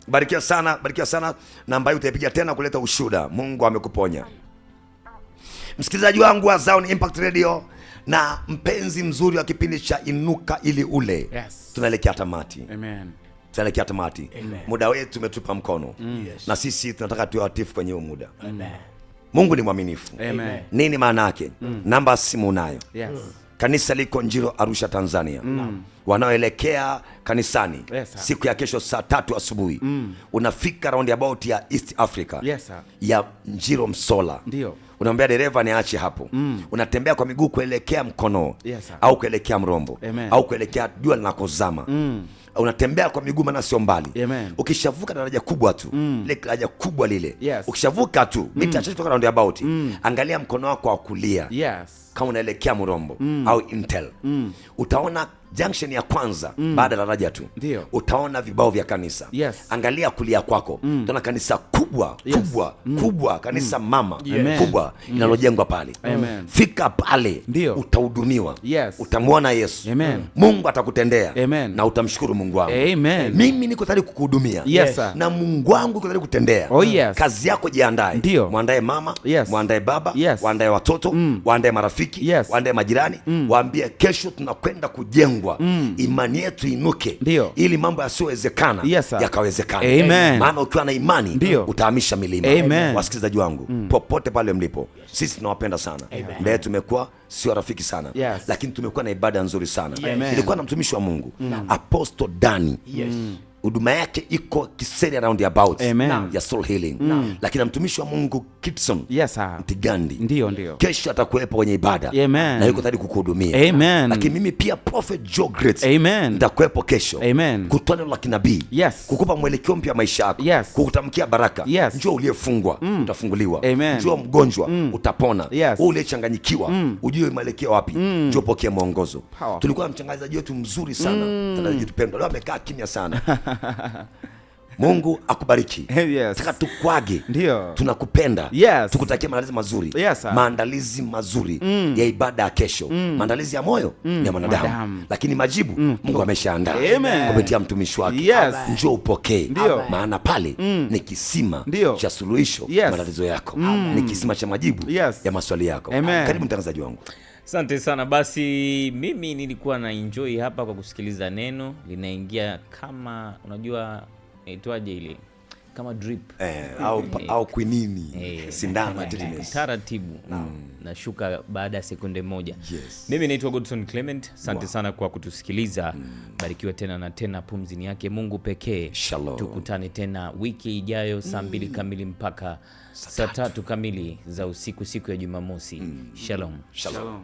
Barikiwa sana, barikiwa sana. Namba hii utaipiga tena kuleta ushuhuda. Mungu amekuponya. Msikilizaji wangu wa Zion Impact Radio na mpenzi mzuri wa kipindi cha Inuka ili Ule. Yes. Tunaelekea tamati. Amen. Tunaelekea tamati. Muda wetu umetupa mkono. Na sisi tunataka tuwe watifu kwenye huo muda. Amen. Mungu ni mwaminifu. Amen. Nini maana yake? Namba ya simu unayo. Yes. Kanisa liko Njiro, Arusha, Tanzania. Wanaoelekea kanisani, Yes, sir. siku ya kesho saa 3 asubuhi. Unafika roundabout ya East Africa. Yes, sir. Ya Njiro Msola. Ndio. Unaambia dereva niache hapo. Unatembea kwa miguu kuelekea Mkono. Yes, sir. Au kuelekea Mrombo. Amen. Au kuelekea jua linakozama. unatembea kwa miguu maana sio mbali. Amen. Ukishavuka daraja kubwa tu, ile daraja kubwa lile, Yes. ukishavuka tu mita chache kutoka roundabout, angalia mkono wako wa kulia. Yes. Kama unaelekea Murombo au Intel, utaona junction ya kwanza baada ya daraja tu. Ndio. Utaona vibao vya kanisa. Yes. Angalia kulia kwako, utaona kanisa kubwa, Yes. kubwa, kanisa mama, Amen. kubwa linalojengwa pale. Amen. Fika pale, Ndio. utahudumiwa. Yes. Utamwona Yesu. Amen. Mungu atakutendea. Amen. Na utamshukuru Mungu wangu. Amen. Mimi niko tayari kukuhudumia. Yes, sir. Na Mungu wangu yuko tayari kutendea. Oh, yes. Kazi yako jiandae. Ndio. Mwandae mama, Yes. mwandae baba, Yes. waandae watoto, waandae marafiki, Yes. waandae majirani, waambie kesho tunakwenda kujengwa. Imani yetu inuke. Ndio. Ili mambo yasiyowezekana Yes, sir. yakawezekana. Amen. Maana ukiwa na imani Ndio. utahamisha milima. Amen. Wasikilizaji wangu, popote pale mlipo, sisi tunawapenda sana. Mbele tumekuwa sio rafiki sana. Yes. Lakini tumekuwa na ibada nzuri sana. Amen. Nilikuwa na mtumishi wa Mungu, Apostle Dani. Huduma yake iko Kiseri roundabout Amen. ya soul healing. Lakini na mtumishi wa Mungu Kitson Yes, sir. Mtigandi, Ndio. kesho atakuwepo kwenye ibada. Amen. Na yuko tayari kukuhudumia. Amen. Lakini mimi pia Prophet Joe Great Amen. nitakuwepo kesho. Amen. Kutoa neno la kinabii. Yes. Kukupa mwelekeo mpya maisha yako. Yes. Kukutamkia baraka. Yes. Njoo uliyefungwa utafunguliwa. Amen. Njoo mgonjwa utapona. Yes. Wewe uliyechanganyikiwa ujue mwelekeo wapi. Njoo pokea mwongozo. Powerful. Tulikuwa na mchangazaji wetu mzuri sana. Mtangazaji wetu pendwa. Leo amekaa kimya sana. Mungu akubariki. Yes. Nataka tukwage. Ndio. Tunakupenda. Yes. Tukutakia maandalizi mazuri. Yes, sir. Maandalizi mazuri ya ibada ya kesho. Maandalizi ya moyo ya mwanadamu. Mwanadamu. Lakini majibu Mungu ameshaandaa. Amen. Kupitia mtumishi wake. Yes. Njoo upokee. Ndio. Maana pale ni kisima Ndio. cha suluhisho Yes. matatizo yako. Ni kisima cha majibu Yes. ya maswali yako. Amen. Karibu mtangazaji wangu. Asante sana. Basi mimi nilikuwa na enjoy hapa kwa kusikiliza neno linaingia kama unajua itwaje ile kama drip Au kwinini. Sindano kama tetanus. taratibu nashuka baada ya sekunde moja. Yes. Mimi naitwa Godson Clement. Asante sana kwa kutusikiliza. Barikiwa tena na tena, pumzi ni yake Mungu pekee. Shalom. Tukutane tena wiki ijayo saa 2 kamili mpaka saa 3 kamili za usiku siku ya Jumamosi. Shalom. Shalom.